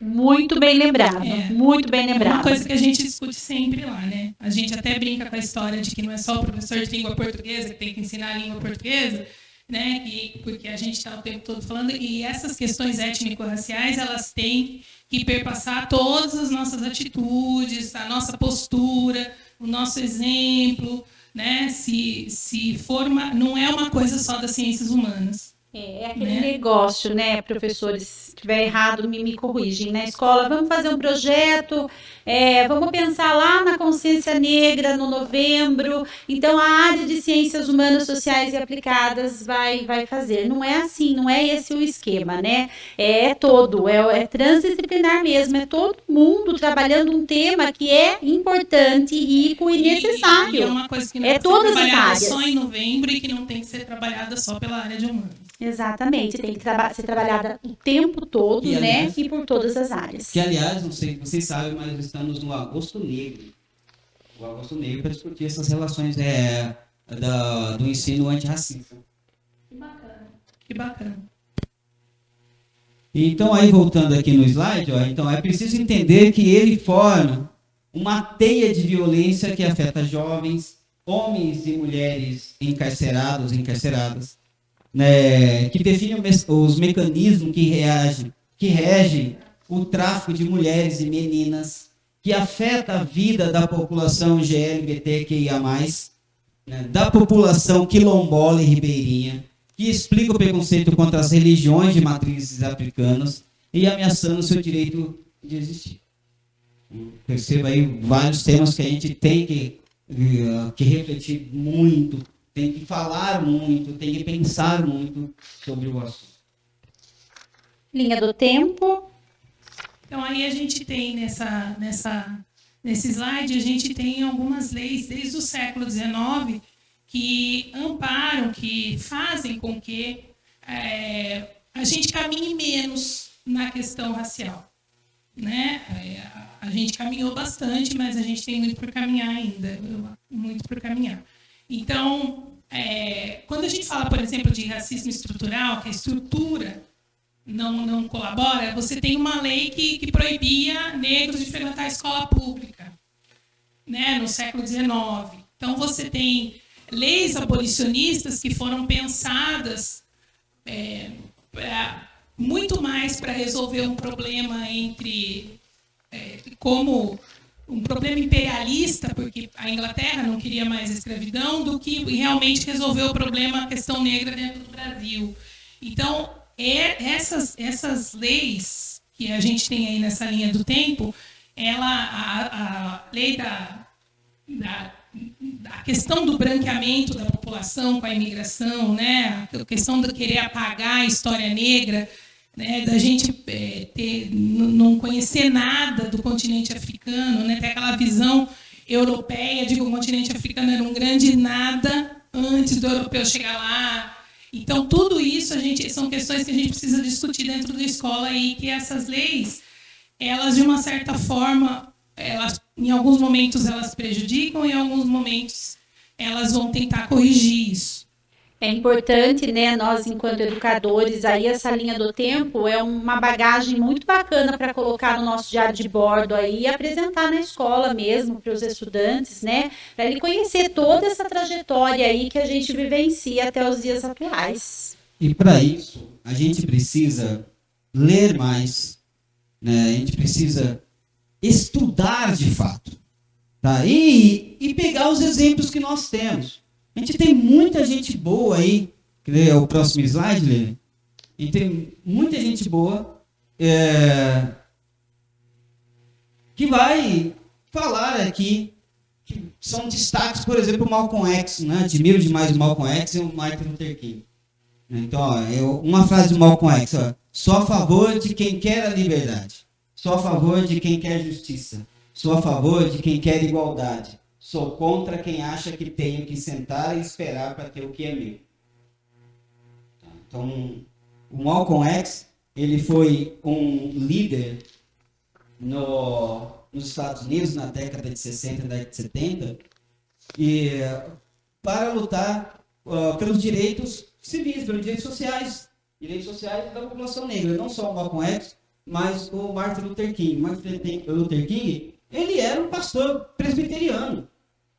Muito bem lembrado, muito bem lembrado. É uma coisa que a gente discute sempre lá, né? A gente até brinca com a história de que não é só o professor de língua portuguesa que tem que ensinar a língua portuguesa, né? Porque a gente está o tempo todo falando, e essas questões étnico-raciais, elas têm que perpassar todas as nossas atitudes, a nossa postura, o nosso exemplo, né? Não é uma coisa só das ciências humanas. É aquele negócio, né, professores, se estiver errado, me corrigem. Na escola, vamos fazer um projeto, vamos pensar lá na consciência negra no novembro, então a área de ciências humanas, sociais e aplicadas vai fazer. Não é assim, não é esse o esquema, né? É transdisciplinar mesmo, é todo mundo trabalhando um tema que é importante, rico e necessário. E é uma coisa que não todas ser as trabalhada áreas. Só em novembro e que não tem que ser trabalhada só pela área de humanos. Exatamente, tem que ser trabalhada o tempo todo, E, aliás, e por todas as áreas. Que, aliás, não sei se vocês sabem, mas estamos no Agosto Negro. O Agosto Negro para discutir essas relações do ensino antirracista. Que bacana. Então, aí voltando aqui no slide, então é preciso entender que ele forma uma teia de violência que afeta jovens, homens e mulheres encarcerados, encarceradas, né, que define os mecanismos que regem o tráfico de mulheres e meninas, que afeta a vida da população LGBTQIA+, né, da população quilombola e ribeirinha, que explica o preconceito contra as religiões de matrizes africanas e ameaçando o seu direito de existir. Perceba aí vários temas que a gente tem que refletir muito, tem que falar muito, tem que pensar muito sobre o assunto. Linha do tempo. Então, aí a gente tem nesse slide, a gente tem algumas leis desde o século XIX que amparam, que fazem com que a gente caminhe menos na questão racial. Né? A gente caminhou bastante, mas a gente tem muito por caminhar ainda, muito por caminhar. Então, quando a gente fala, por exemplo, de racismo estrutural, que a estrutura não colabora, você tem uma lei que proibia negros de frequentar a escola pública, né, no século XIX. Então, você tem leis abolicionistas que foram pensadas muito mais para resolver um problema como um problema imperialista, porque a Inglaterra não queria mais escravidão, do que realmente resolver o problema, a questão negra dentro do Brasil. Então, essas leis que a gente tem aí nessa linha do tempo, a lei da questão do branqueamento da população com a imigração, né? A questão de querer apagar a história negra, né? Da gente não conhecer nada do continente africano, né? Ter aquela visão europeia de que o continente africano era um grande nada, antes do europeu chegar lá. Então, tudo isso são questões que a gente precisa discutir dentro da escola e que essas leis, elas, de uma certa forma, em alguns momentos elas prejudicam, em alguns momentos elas vão tentar corrigir isso. É importante, né, nós enquanto educadores, aí essa linha do tempo é uma bagagem muito bacana para colocar no nosso diário de bordo aí e apresentar na escola mesmo para os estudantes, né, para ele conhecer toda essa trajetória aí que a gente vivencia até os dias atuais. E para isso, a gente precisa ler mais, né? A gente precisa estudar de fato, tá? E pegar os exemplos que nós temos. A gente tem muita gente boa aí, que é o próximo slide, Lê. A gente tem muita gente boa que vai falar aqui, que são destaques, por exemplo, o Malcolm X, né? Admiro demais o Malcolm X e o Martin Luther King. Então, ó, uma frase do Malcolm X, ó, sou a favor de quem quer a liberdade, sou a favor de quem quer justiça, sou a favor de quem quer igualdade. Sou contra quem acha que tenho que sentar e esperar para ter o que é meu. Então, o Malcolm X, ele foi um líder nos Estados Unidos na década de 60 e década de 70 para lutar pelos direitos civis, pelos direitos sociais da população negra. Não só o Malcolm X, mas o Martin Luther King. Martin Luther King, ele era um pastor presbiteriano.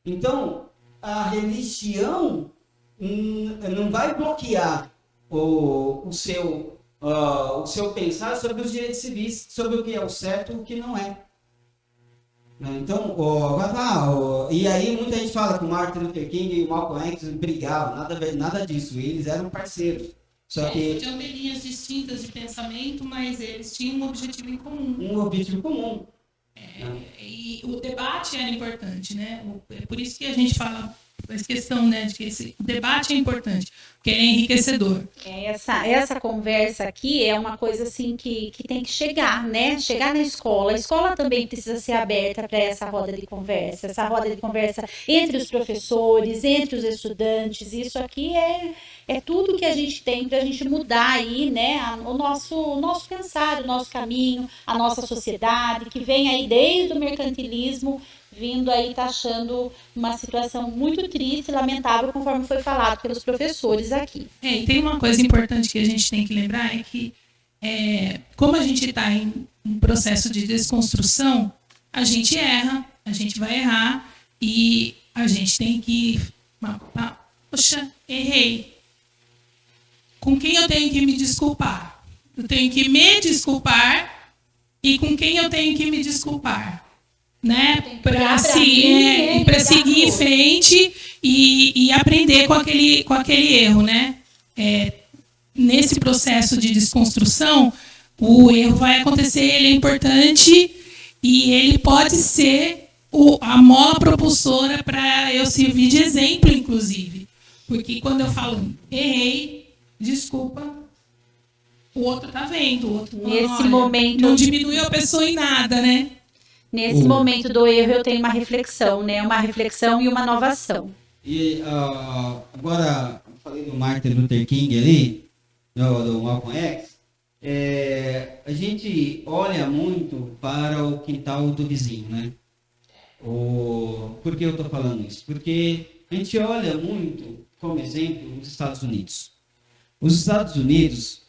Então, a religião não vai bloquear o seu pensar sobre os direitos civis, sobre o que é o certo e o que não é. Então, e aí muita gente fala que o Martin Luther King e o Malcolm X brigavam, nada disso, eles eram parceiros. Só que tinham linhas distintas de pensamento, mas eles tinham um objetivo em comum. E o debate era importante, né? É por isso que a gente fala essa questão, né, de que o debate é importante, porque ele é enriquecedor. Essa conversa aqui é uma coisa assim que tem que chegar, né? Chegar na escola. A escola também precisa ser aberta para essa roda de conversa entre os professores, entre os estudantes. Isso aqui é tudo que a gente tem para a gente mudar aí, né? O nosso pensar, o nosso caminho, a nossa sociedade, que vem aí desde o mercantilismo, vindo aí taxando uma situação muito triste e lamentável, conforme foi falado pelos professores aqui. E tem uma coisa importante que a gente tem que lembrar, é que como a gente está em um processo de desconstrução, a gente erra, a gente vai errar, e a gente tem que... Poxa, errei. Com quem eu tenho que me desculpar? Eu tenho que me desculpar, e com quem eu tenho que me desculpar? Né, para seguir em frente e aprender com aquele erro, né? Nesse processo de desconstrução, o erro vai acontecer, ele é importante e ele pode ser a mola propulsora para eu servir de exemplo, inclusive. Porque quando eu falo errei, desculpa, o outro está vendo, o outro momento não diminuiu a pessoa em nada, né? Nesse momento do erro, eu tenho uma reflexão, né? Uma reflexão e uma nova ação. E agora, eu falei do Martin Luther King ali, do Malcolm X, a gente olha muito para o quintal do vizinho, né? Por que eu estou falando isso? Porque a gente olha muito, como exemplo, os Estados Unidos. Os Estados Unidos,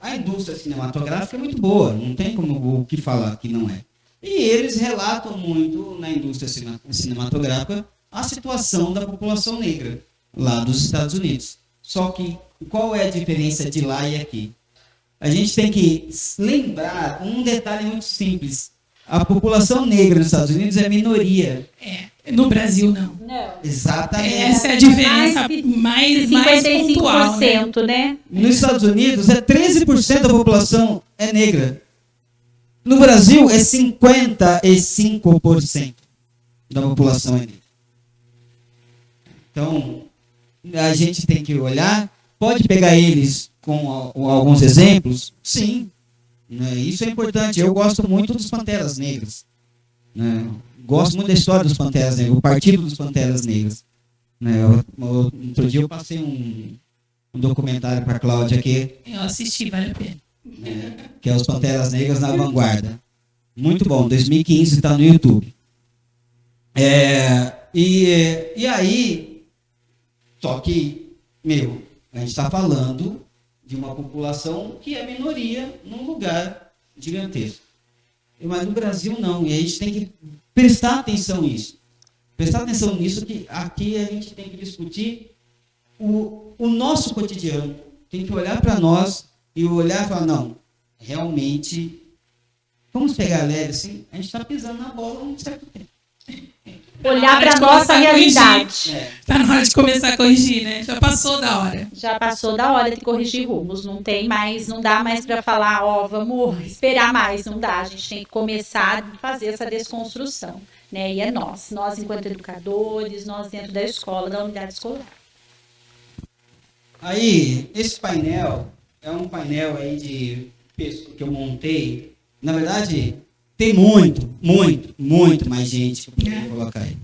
a indústria cinematográfica é muito boa, não tem como o que falar que não é. E eles relatam muito na indústria cinematográfica a situação da população negra lá dos Estados Unidos. Só que qual é a diferença de lá e aqui? A gente tem que lembrar um detalhe muito simples. A população negra nos Estados Unidos é minoria. No Brasil, não. Exatamente. Essa é a diferença mais pontual, 55%, né? Nos Estados Unidos, 13% da população é negra. No Brasil, 55% da população é negra. Então, a gente tem que olhar. Pode pegar eles com alguns exemplos? Sim. Isso é importante. Eu gosto muito dos Panteras Negras. né? Gosto muito da história dos Panteras Negras, o Partido dos Panteras Negras. Né? Outro dia eu passei um documentário para a Cláudia aqui. Eu assisti, vale a pena. Que é os Panteras Negras na Vanguarda. Muito bom, 2015, está no YouTube. E aí, só que, a gente está falando de uma população que é minoria num lugar gigantesco. Mas no Brasil não, e a gente tem que prestar atenção nisso. Prestar atenção nisso, que aqui a gente tem que discutir o nosso cotidiano. Tem que olhar para nós e olhar e falar, não, realmente, vamos pegar leve assim, a gente está pisando na bola um certo tempo. Olhar para a nossa realidade. Está na hora de começar a corrigir, né? Já passou da hora. Já passou da hora de corrigir rumos. Não tem mais, não dá mais para falar, vamos esperar mais. Não dá. A gente tem que começar a fazer essa desconstrução. Né? E é nós enquanto educadores, nós dentro da escola, da unidade escolar. Aí, esse painel é um painel aí de que eu montei. Na verdade, tem muito mais gente que eu poderia colocar aí.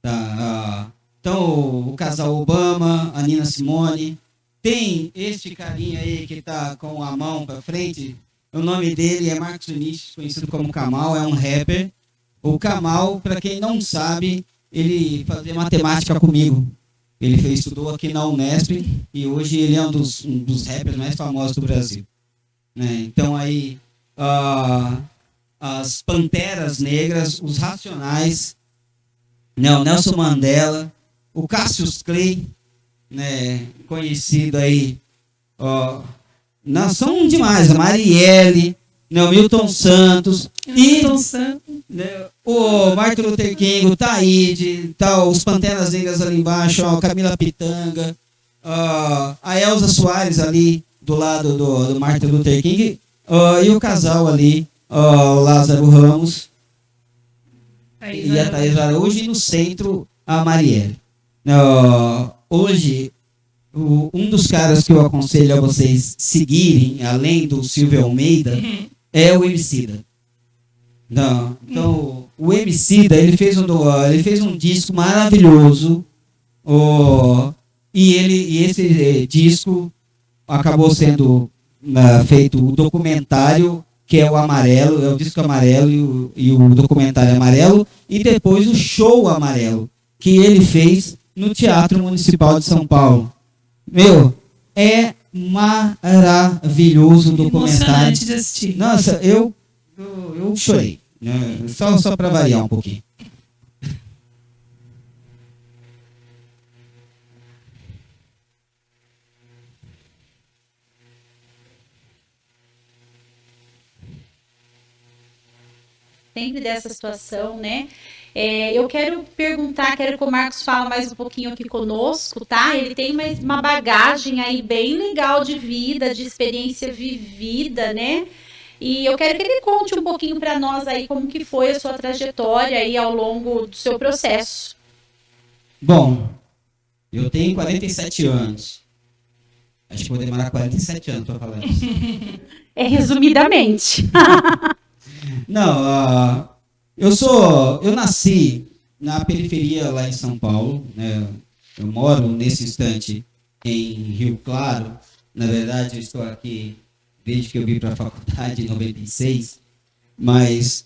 Tá, então, o casal Obama, a Nina Simone. Tem este carinha aí que está com a mão para frente. O nome dele é Marcos Vinícius, conhecido como Kamal, é um rapper. O Kamal, para quem não sabe, ele fazia matemática comigo. Ele estudou aqui na Unesp e hoje ele é um dos rappers mais famosos do Brasil. Né? Então, aí, as Panteras Negras, os Racionais, né, o Nelson Mandela, o Cassius Clay, né, conhecido aí, não, são demais, a Marielle, né, o Milton Santos, né, o Martin Luther King, o Taíde, os Panteras Negras ali embaixo, a Camila Pitanga, a Elza Soares ali do lado do Martin Luther King, e o casal ali, o Lázaro Ramos e a Thaís Araújo, e no centro a Marielle. Hoje, um dos caras que eu aconselho a vocês seguirem, além do Silvio Almeida, é o Emicida. Então, o Emicida, ele fez um disco maravilhoso, e esse disco acabou sendo feito o documentário, que é o Amarelo, é o disco Amarelo e o documentário Amarelo, e depois o show Amarelo, que ele fez no Teatro Municipal de São Paulo. É maravilhoso o documentário. Emocionante de assistir. Nossa, eu chorei, né? Só para variar um pouquinho. Sempre dessa situação, né? Eu quero perguntar, quero que o Marcos fale mais um pouquinho aqui conosco, tá? Ele tem uma bagagem aí bem legal de vida, de experiência vivida, né? E eu quero que ele conte um pouquinho para nós aí como que foi a sua trajetória aí ao longo do seu processo. Bom, eu tenho 47 anos. Acho que vou demorar 47 anos para falar isso. Resumidamente. Não, eu nasci na periferia lá em São Paulo, né? Eu moro nesse instante em Rio Claro. Na verdade, eu estou aqui desde que eu vim para a faculdade em 96, mas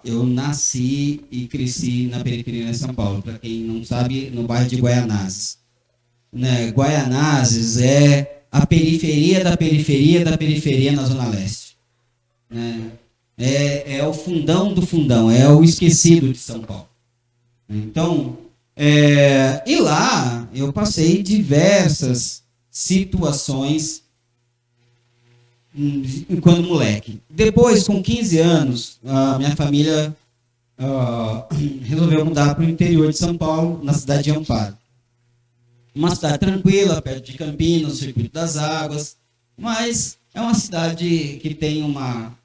eu nasci e cresci na periferia de São Paulo. Para quem não sabe, no bairro de Guaianazes. Né? Guaianazes é a periferia da periferia da periferia na Zona Leste. Né? É o fundão do fundão, é o esquecido de São Paulo. Então, e lá eu passei diversas situações quando moleque. Depois, com 15 anos, a minha família resolveu mudar para o interior de São Paulo, na cidade de Amparo. Uma cidade tranquila, perto de Campinas, Circuito das Águas, mas é uma cidade que tem uma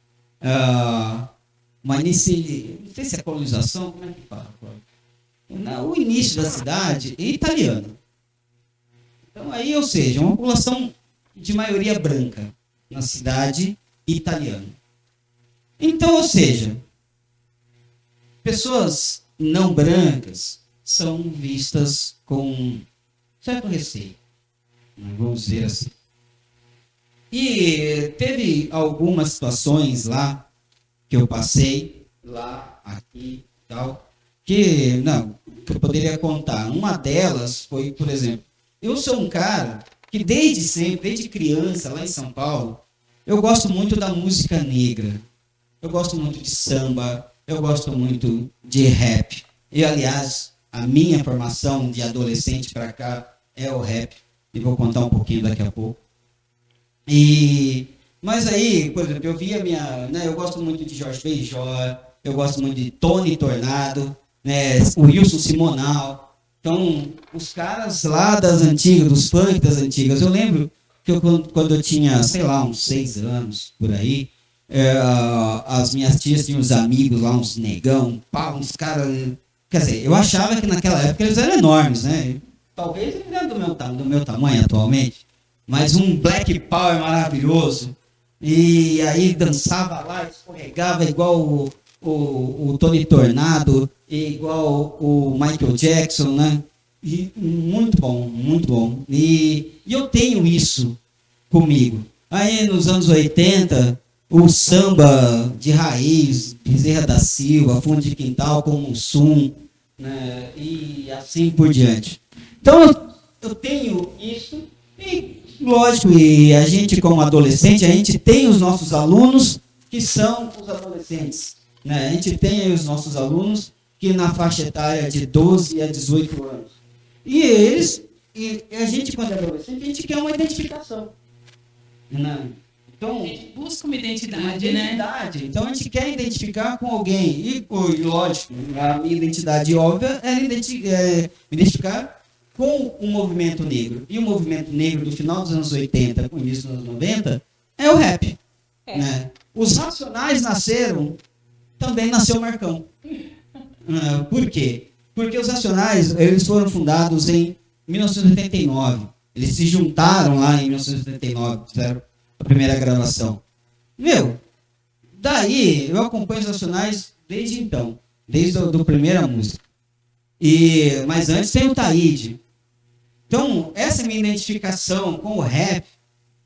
início, não sei se é colonização, como é que fala? O início da cidade é italiano. Então aí, ou seja, uma população de maioria branca na cidade italiana. Então, ou seja, pessoas não brancas são vistas com certo receio, vamos dizer assim. E teve algumas situações lá que eu passei, lá, aqui e tal, que eu poderia contar. Uma delas foi, por exemplo, eu sou um cara que desde sempre, desde criança, lá em São Paulo, eu gosto muito da música negra. Eu gosto muito de samba, eu gosto muito de rap. E, aliás, a minha formação de adolescente para cá é o rap. E vou contar um pouquinho daqui a pouco. Mas aí, por exemplo, eu via eu gosto muito de Jorge Benjor, eu gosto muito de Tony Tornado, né, o Wilson Simonal. Então, os caras lá das antigas, dos funk das antigas, eu lembro que quando eu tinha, sei lá, uns 6 anos, por aí, as minhas tias tinham uns amigos lá, uns negão, uns caras... Quer dizer, eu achava que naquela época eles eram enormes, né? Talvez eles eram do meu tamanho atualmente, mas um Black Power maravilhoso. E aí dançava lá, escorregava igual o Tony Tornado, igual o Michael Jackson, né? E muito bom, muito bom. E eu tenho isso comigo. Aí nos anos 80, o samba de raiz, Bezerra da Silva, Fundo de Quintal com Mussum, né? E assim por diante. Então eu tenho isso e, lógico, e a gente como adolescente, a gente tem os nossos alunos que são os adolescentes, né? A gente tem aí os nossos alunos que na faixa etária de 12 a 18 anos. E a gente, quando é adolescente, a gente quer uma identificação, né? Então, a gente busca uma identidade, né? Então a gente quer identificar com alguém. E lógico, a minha identidade óbvia é me identificar com o movimento negro. E o movimento negro do final dos anos 80, com o início dos anos 90, é o rap. Né? Os Racionais também nasceu Marcão. Por quê? Porque os Racionais, eles foram fundados em 1979. Eles se juntaram lá em 1979, fizeram a primeira gravação. Daí eu acompanho os Racionais desde então, desde a primeira música. Mas antes tem o Taíde. Então, essa minha identificação com o rap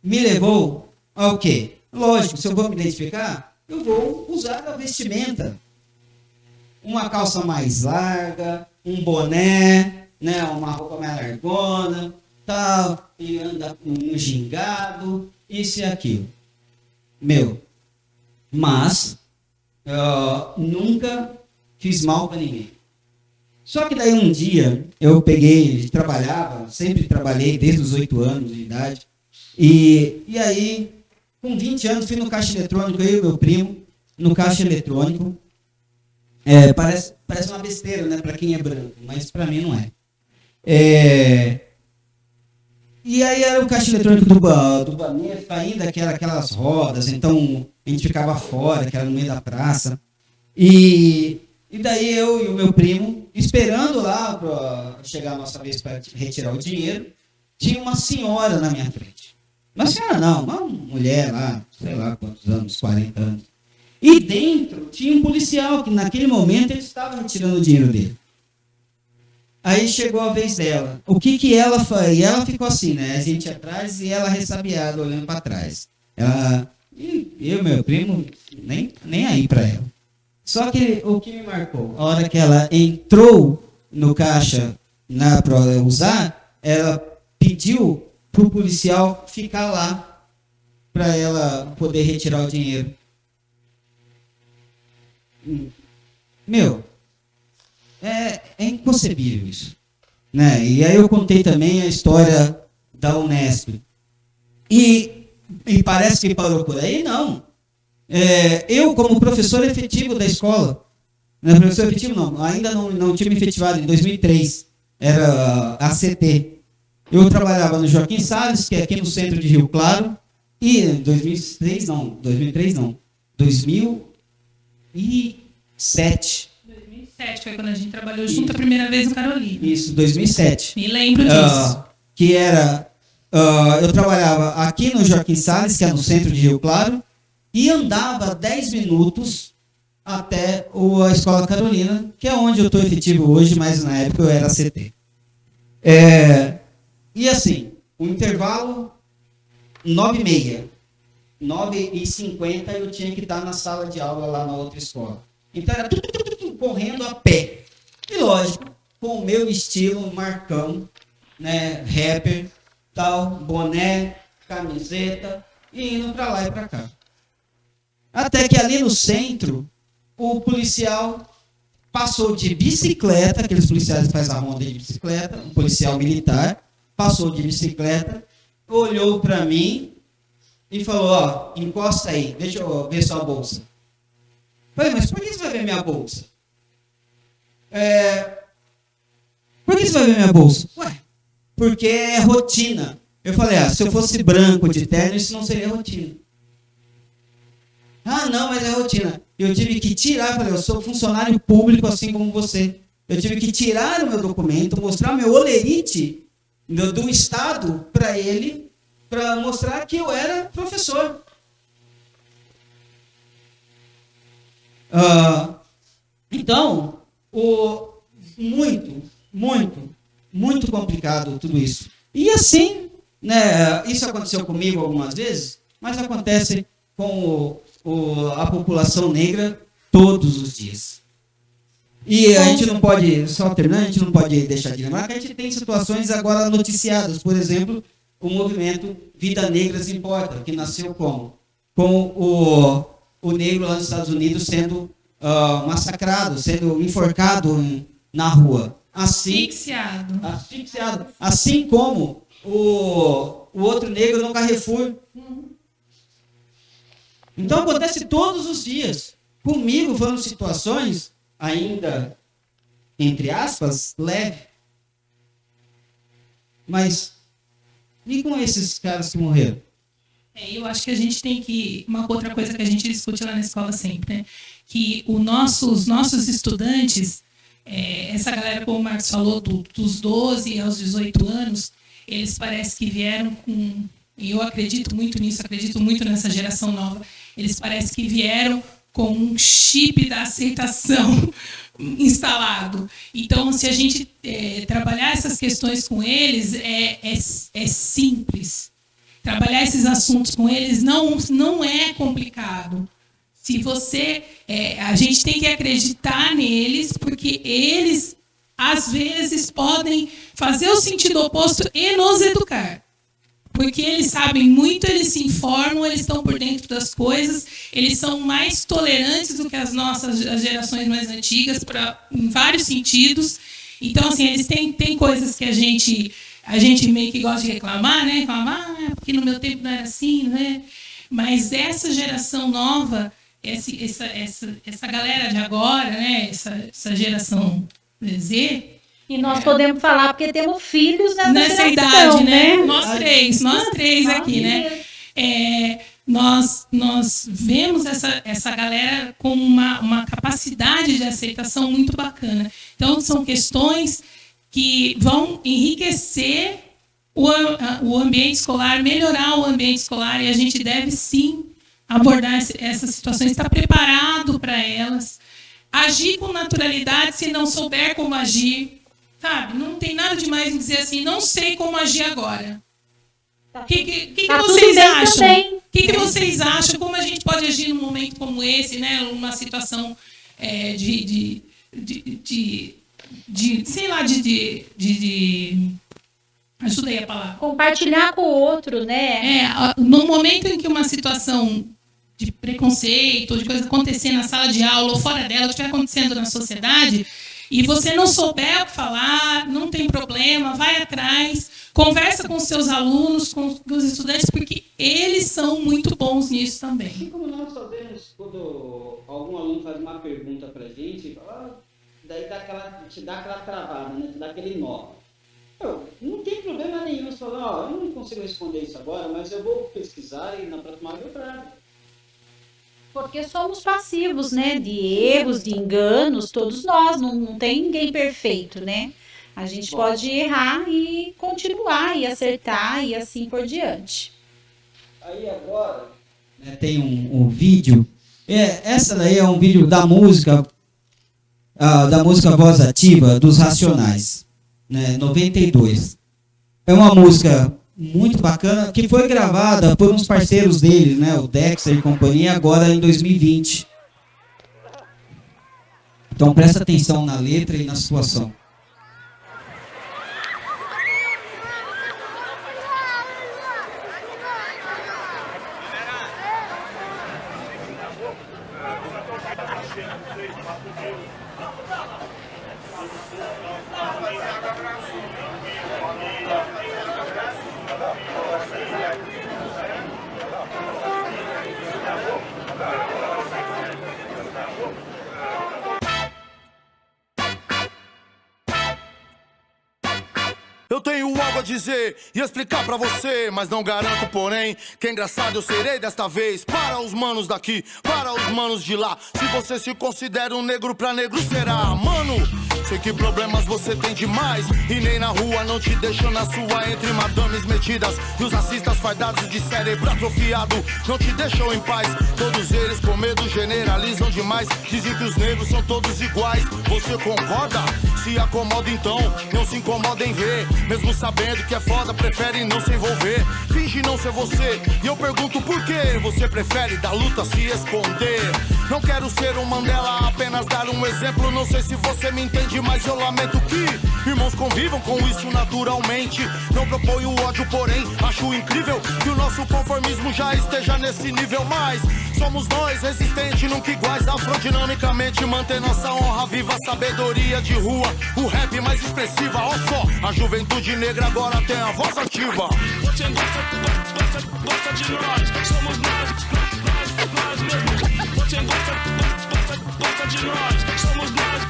me levou ao quê? Lógico, se eu vou me identificar, eu vou usar a vestimenta. Uma calça mais larga, um boné, né, uma roupa mais largona, tal, e anda com um gingado, isso e aquilo. Mas nunca fiz mal para ninguém. Só que daí um dia eu sempre trabalhei desde os 8 anos de idade, e aí com 20 anos fui no caixa eletrônico, eu e meu primo, no caixa eletrônico. Parece uma besteira, né, para quem é branco, mas para mim não é. E aí era o caixa eletrônico do Banespa, ainda que era aquelas rodas, então a gente ficava fora, que era no meio da praça. E daí eu e o meu primo, esperando lá para chegar a nossa vez para retirar o dinheiro, tinha uma senhora na minha frente. Uma senhora não, uma mulher lá, sei lá quantos anos, 40 anos. E dentro tinha um policial, que naquele momento ele estava retirando o dinheiro dele. Aí chegou a vez dela. O que ela faz? E ela ficou assim, né? A gente atrás e ela ressabiada, olhando para trás. Eu e meu primo, nem aí para ela. Só que o que me marcou, a hora que ela entrou no caixa para usar, ela pediu para o policial ficar lá para ela poder retirar o dinheiro. É inconcebível isso, né? E aí eu contei também a história da Unesp. E parece que parou por aí? Não. Eu, como professor efetivo da escola, professor efetivo não, ainda não tinha me efetivado, em 2003, era ACT. Eu trabalhava no Joaquim Salles, que é aqui no centro de Rio Claro, e em 2003 não, 2007. 2007 foi quando a gente trabalhou junto a primeira vez no Carolina. Isso, 2007. Me lembro disso. Que era... eu trabalhava aqui no Joaquim Salles, que é no centro de Rio Claro, e andava 10 minutos até a Escola Carolina, que é onde eu estou efetivo hoje, mas na época eu era CT. E assim, o intervalo 9h30, 9h50 eu tinha que estar na sala de aula lá na outra escola. Então era tudo correndo a pé. E lógico, com o meu estilo Marcão, né, rapper, tal, boné, camiseta, e indo para lá e para cá. Até que ali no centro, o policial passou de bicicleta, aqueles policiais que fazem a ronda de bicicleta, um policial militar, passou de bicicleta, olhou para mim e falou, ó, encosta aí, deixa eu ver sua bolsa. Falei, mas por que você vai ver minha bolsa? Por que você vai ver minha bolsa? Ué, porque é rotina. Eu falei, se eu fosse branco de terno, isso não seria rotina. Ah, não, mas é rotina. Eu tive que tirar, eu falei, eu sou funcionário público assim como você. Eu tive que tirar o meu documento, mostrar o meu olerite do Estado para ele, para mostrar que eu era professor. Então, muito complicado tudo isso. E assim, né, isso aconteceu comigo algumas vezes, mas acontece com a população negra todos os dias. E a gente não pode, só terminando, a gente não pode deixar de lembrar que a gente tem situações agora noticiadas, por exemplo, o movimento Vida Negras Importa, que nasceu como? Com o negro lá nos Estados Unidos sendo massacrado, sendo enforcado na rua. Asfixiado. Assim como o outro negro no Carrefour. Então acontece todos os dias. Comigo foram situações ainda, entre aspas, leve. Mas e com esses caras que morreram? Eu acho que a gente tem que... Uma outra coisa que a gente discute lá na escola sempre, né? Que os nossos estudantes, essa galera, como o Marcos falou, dos 12 aos 18 anos, eles parece que vieram com... E eu acredito muito nisso, acredito muito nessa geração nova. Eles parece que vieram com um chip da aceitação instalado. Então, se a gente trabalhar essas questões com eles, é simples. Trabalhar esses assuntos com eles não é complicado. Se você... a gente tem que acreditar neles, porque eles, às vezes, podem fazer o sentido oposto e nos educar. Porque eles sabem muito, eles se informam, eles estão por dentro das coisas, eles são mais tolerantes do que as gerações mais antigas, em vários sentidos. Então, assim, eles têm coisas que a gente meio que gosta de reclamar, né? Reclamar, porque no meu tempo não era assim, né? Mas essa geração nova, essa galera de agora, né? Essa geração Z... E nós podemos falar porque temos filhos nessa idade, né? Nós três aqui, né? Nós vemos essa galera com uma capacidade de aceitação muito bacana. Então, são questões que vão enriquecer o ambiente escolar, melhorar o ambiente escolar, e a gente deve, sim, abordar essas situações, estar preparado para elas, agir com naturalidade se não souber como agir. Sabe, não tem nada demais em dizer assim, não sei como agir agora. O que vocês acham? O que vocês acham? Como a gente pode agir num momento como esse, né? Uma situação sei lá, ajudei a palavra. Compartilhar com o outro, né? No momento em que uma situação de preconceito, ou de coisa acontecer na sala de aula ou fora dela, estiver acontecendo na sociedade, e você não souber o que falar, não tem problema, vai atrás, conversa com os seus alunos, com os estudantes, porque eles são muito bons nisso também. E como nós sabemos, quando algum aluno faz uma pergunta para a gente, daí te dá aquela travada, né? Te dá aquele nó. Não tem problema nenhum, você fala, eu não consigo responder isso agora, mas eu vou pesquisar e na próxima aula eu trago. Porque somos passivos, né? De erros, de enganos, todos nós. Não tem ninguém perfeito, né? A gente pode errar e continuar, e acertar, e assim por diante. Aí agora, né, tem um vídeo Essa daí é um vídeo da música Voz Ativa dos Racionais, né, 92. É uma música muito bacana que foi gravada por uns parceiros deles, né, o Dexter e companhia, agora em 2020. Então presta atenção na letra e na situação. Eu tenho algo a dizer e explicar pra você, mas não garanto, porém, que engraçado eu serei desta vez. Para os manos daqui, para os manos de lá. Se você se considera um negro, pra negro será. Mano, sei que problemas você tem demais, e nem na rua não te deixam na sua, entre madames metidas e os racistas fardados de cérebro atrofiado não te deixam em paz. Todos eles com medo generalizam demais, dizem que os negros são todos iguais. Você concorda? Se acomoda então, não se incomoda em ver. Mesmo sabendo que é foda, prefere não se envolver. Finge não ser você, e eu pergunto por quê você prefere da luta se esconder. Não quero ser um Mandela, apenas dar um exemplo. Não sei se você me entende, mas eu lamento que irmãos convivam com isso naturalmente. Não proponho ódio, porém acho incrível que o nosso conformismo já esteja nesse nível. Mas somos nós, resistentes, nunca iguais. Afrodinamicamente manter nossa honra viva. Sabedoria de rua, o rap mais expressiva. Ó só, a juventude negra agora tem a voz ativa. Você gosta de nós, somos nós mesmos. Você gosta de nós, somos nós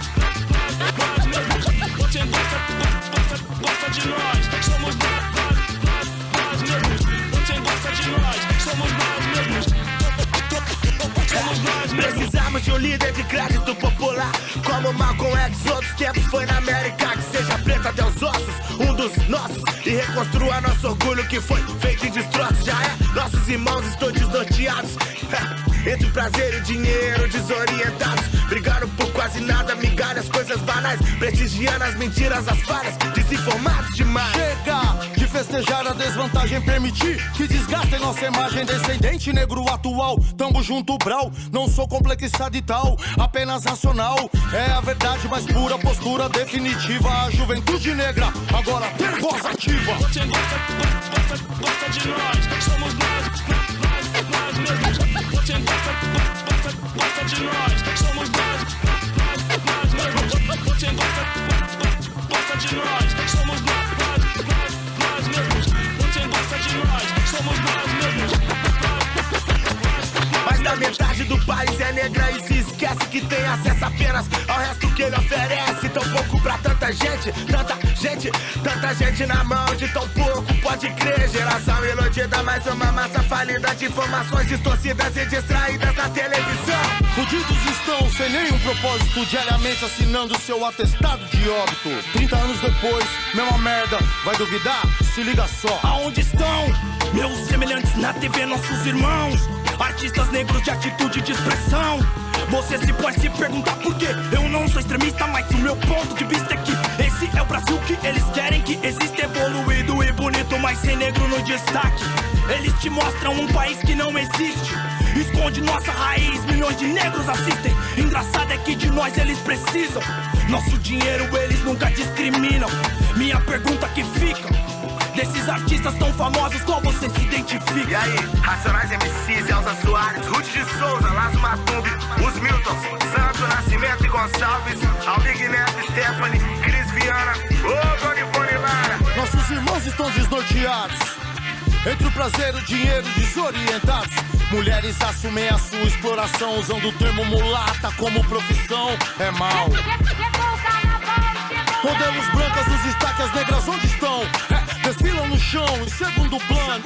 mesmos. Você gosta de nós, somos nós mesmos. Você gosta de nós, somos nós mesmos. Precisamos de um líder de crédito popular, como Malcolm X, outros tempos foi na América. Que seja preto até os ossos, um dos nossos, e reconstrua nosso orgulho que foi feito em destroços. Já é, nossos irmãos estão desnorteados entre o prazer e o dinheiro, desorientados, brigando por quase nada, migalhas, coisas banais, prestigiando as mentiras, as falhas, desinformados demais. Chega de festejar a desvantagem, permitir que desgastem nossa imagem. Descendente negro atual, tamo junto, brau. Não sou complexado e tal, apenas racional. É a verdade mais pura, postura definitiva. A juventude negra agora tem voz ativa. Você gosta de nós, somos nós mesmos. Você gosta de nós, somos nós mesmos. Você gosta de nós, somos nós mesmos. Você gosta de nós, somos nós mesmos. Mais da metade do país é negra e se esquece que tem acesso apenas ao resto que ele oferece. Tão pouco pra tanta gente na mão de tão pouco, pode crer. Geração iludida, mais uma massa falida de informações distorcidas e distraídas na televisão. Fudidos estão sem nenhum propósito, diariamente assinando seu atestado de óbito. 30 anos depois, mesma merda, vai duvidar? Se liga só. Aonde estão meus semelhantes na TV, nossos irmãos, artistas negros de atitude e de expressão? Você se pode se perguntar por quê. Eu não sou extremista, mas o meu ponto de vista é que esse é o Brasil que eles querem que exista, evoluído e bonito, mas sem negro no destaque. Eles te mostram um país que não existe, esconde nossa raiz, milhões de negros assistem. Engraçado é que de nós eles precisam, nosso dinheiro eles nunca discriminam. Minha pergunta que fica, desses artistas tão famosos, qual você se identifica? E aí, Racionais MCs, Elza Soares, Ruth de Souza, Lazo Matumbi, os Miltons, Santo Nascimento e Gonçalves, Almig Neto, Stephanie, Cris Viana, Dona Ivone Lara. Nossos irmãos estão desnorteados entre o prazer e o dinheiro, desorientados. Mulheres assumem a sua exploração, usando o termo mulata como profissão. É mal. Modelos brancas nos destaques, as negras onde estão? Desfilam no chão, em segundo plano.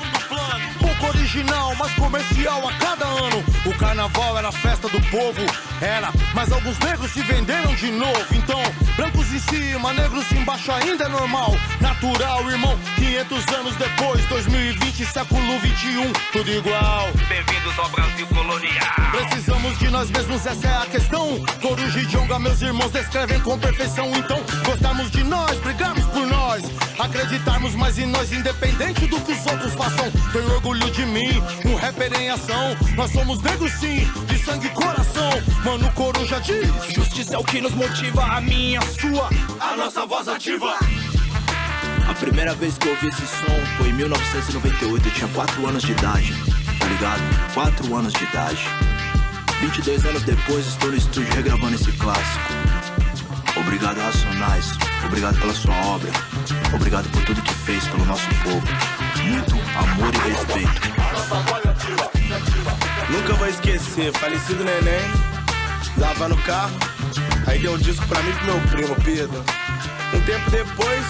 Pouco original. original, mais comercial a cada ano. O carnaval era a festa do povo, era, mas alguns negros se venderam de novo. Então, brancos em cima, negros embaixo ainda é normal, natural, irmão. 500 anos depois, 2020, século 21, tudo igual. Bem-vindos ao Brasil colonial. Precisamos de nós mesmos, essa é a questão. Coruja e Djonga, meus irmãos, descrevem com perfeição. Então, gostamos de nós, brigamos por nós, acreditarmos mais em nós, independente do que os outros façam. Tenho orgulho de mim, um rapper em ação. Nós somos negros sim, de sangue e coração. Mano, Coruja diz: justiça é o que nos motiva, a minha, a sua, a nossa voz ativa. A primeira vez que eu ouvi esse som foi em 1998, eu tinha 4 anos de idade, tá ligado? 4 anos de idade. 22 anos depois estou no estúdio regravando esse clássico. Obrigado, Racionais, obrigado pela sua obra, obrigado por tudo que fez pelo nosso povo. Muito amor e respeito. Nunca vou esquecer, falecido neném, lavando o carro, aí deu um disco pra mim e pro meu primo, Pedro. Um tempo depois,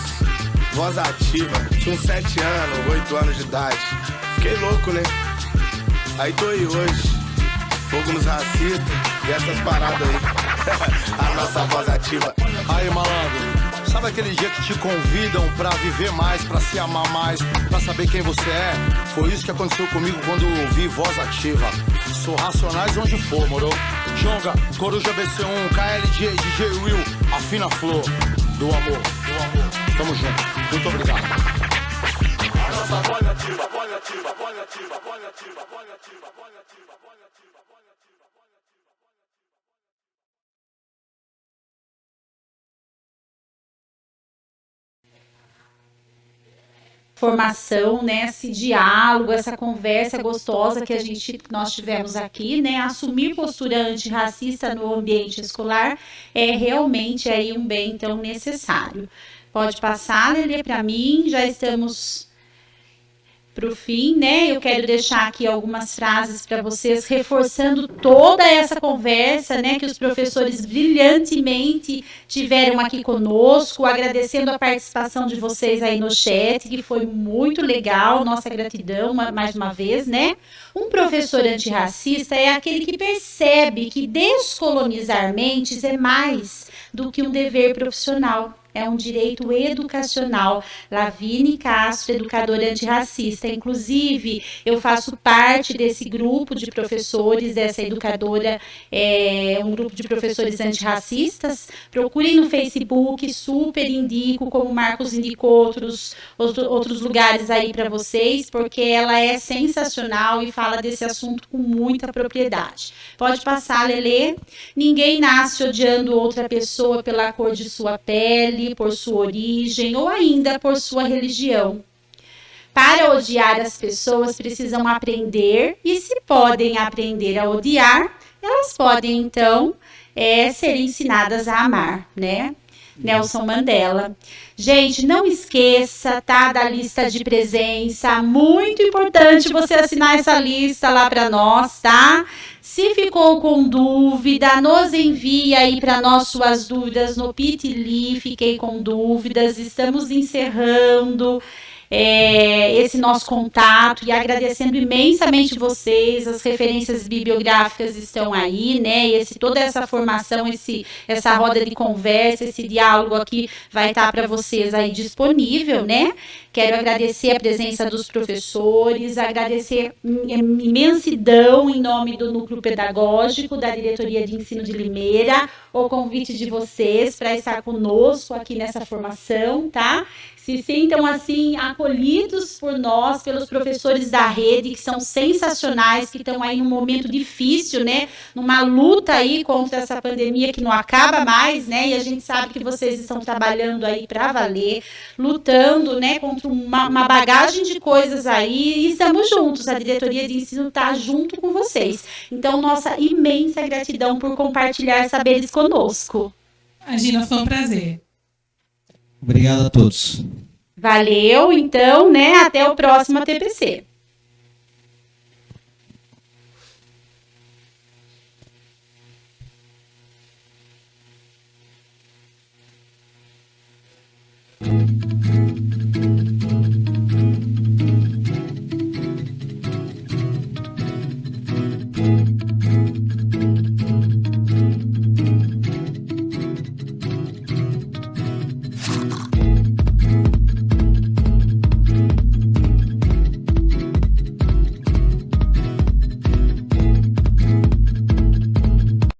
voz ativa, tinha uns 7 anos, 8 anos de idade. Fiquei louco, né? Aí tô aí hoje, fogo nos racistas e essas paradas aí. A nossa voz ativa. Aí, malandro, sabe aquele dia que te convidam pra viver mais, pra se amar mais, pra saber quem você é? Foi isso que aconteceu comigo quando eu ouvi Voz Ativa. Sou Racionais onde for, moro? Djonga, Coruja BC1, KLJ, DJ Will, Afina Flor, do amor. Tamo junto, muito obrigado. A nossa voz ativa, voz ativa, voz ativa, voz ativa, voz ativa, voz ativa, voz ativa, voz ativa. Formação, né, esse diálogo, essa conversa gostosa que nós tivemos aqui, né, assumir postura antirracista no ambiente escolar é realmente aí um bem tão necessário. Pode passar, Lelê, para mim, já estamos para o fim, né? Eu quero deixar aqui algumas frases para vocês, reforçando toda essa conversa, né, que os professores brilhantemente tiveram aqui conosco, agradecendo a participação de vocês aí no chat, que foi muito legal, nossa gratidão mais uma vez, né? Um professor antirracista é aquele que percebe que descolonizar mentes é mais do que um dever profissional. É um direito educacional. Lavínia Castro, educadora antirracista. Inclusive, eu faço parte desse grupo de professores, dessa educadora, um grupo de professores antirracistas. Procurem no Facebook, super indico, como o Marcos indicou outros lugares aí para vocês, porque ela é sensacional e fala desse assunto com muita propriedade. Pode passar, Lelê. Ninguém nasce odiando outra pessoa pela cor de sua pele, por sua origem ou ainda por sua religião. Para odiar as pessoas precisam aprender, e se podem aprender a odiar, elas podem então ser ensinadas a amar, né? Nelson Mandela. Gente, não esqueça, tá, da lista de presença. Muito importante você assinar essa lista lá para nós, tá? Se ficou com dúvida, nos envie aí para nós suas dúvidas no Bitly. Fiquei com dúvidas, estamos encerrando esse nosso contato e agradecendo imensamente vocês. As referências bibliográficas estão aí, né? Toda essa formação, essa roda de conversa, esse diálogo aqui vai estar para vocês aí disponível, né? Quero agradecer a presença dos professores, agradecer imensidão em nome do Núcleo Pedagógico da Diretoria de Ensino de Limeira, o convite de vocês para estar conosco aqui nessa formação, tá? Se sintam assim acolhidos por nós, pelos professores da rede, que são sensacionais, que estão aí num momento difícil, né? Numa luta aí contra essa pandemia que não acaba mais, né? E a gente sabe que vocês estão trabalhando aí para valer, lutando, né, contra uma bagagem de coisas aí, e estamos juntos. A diretoria de ensino está junto com vocês. Então, nossa imensa gratidão por compartilhar saberes conosco. Imagina, foi um prazer. Obrigado a todos. Valeu, então, né? Até o próximo ATPC.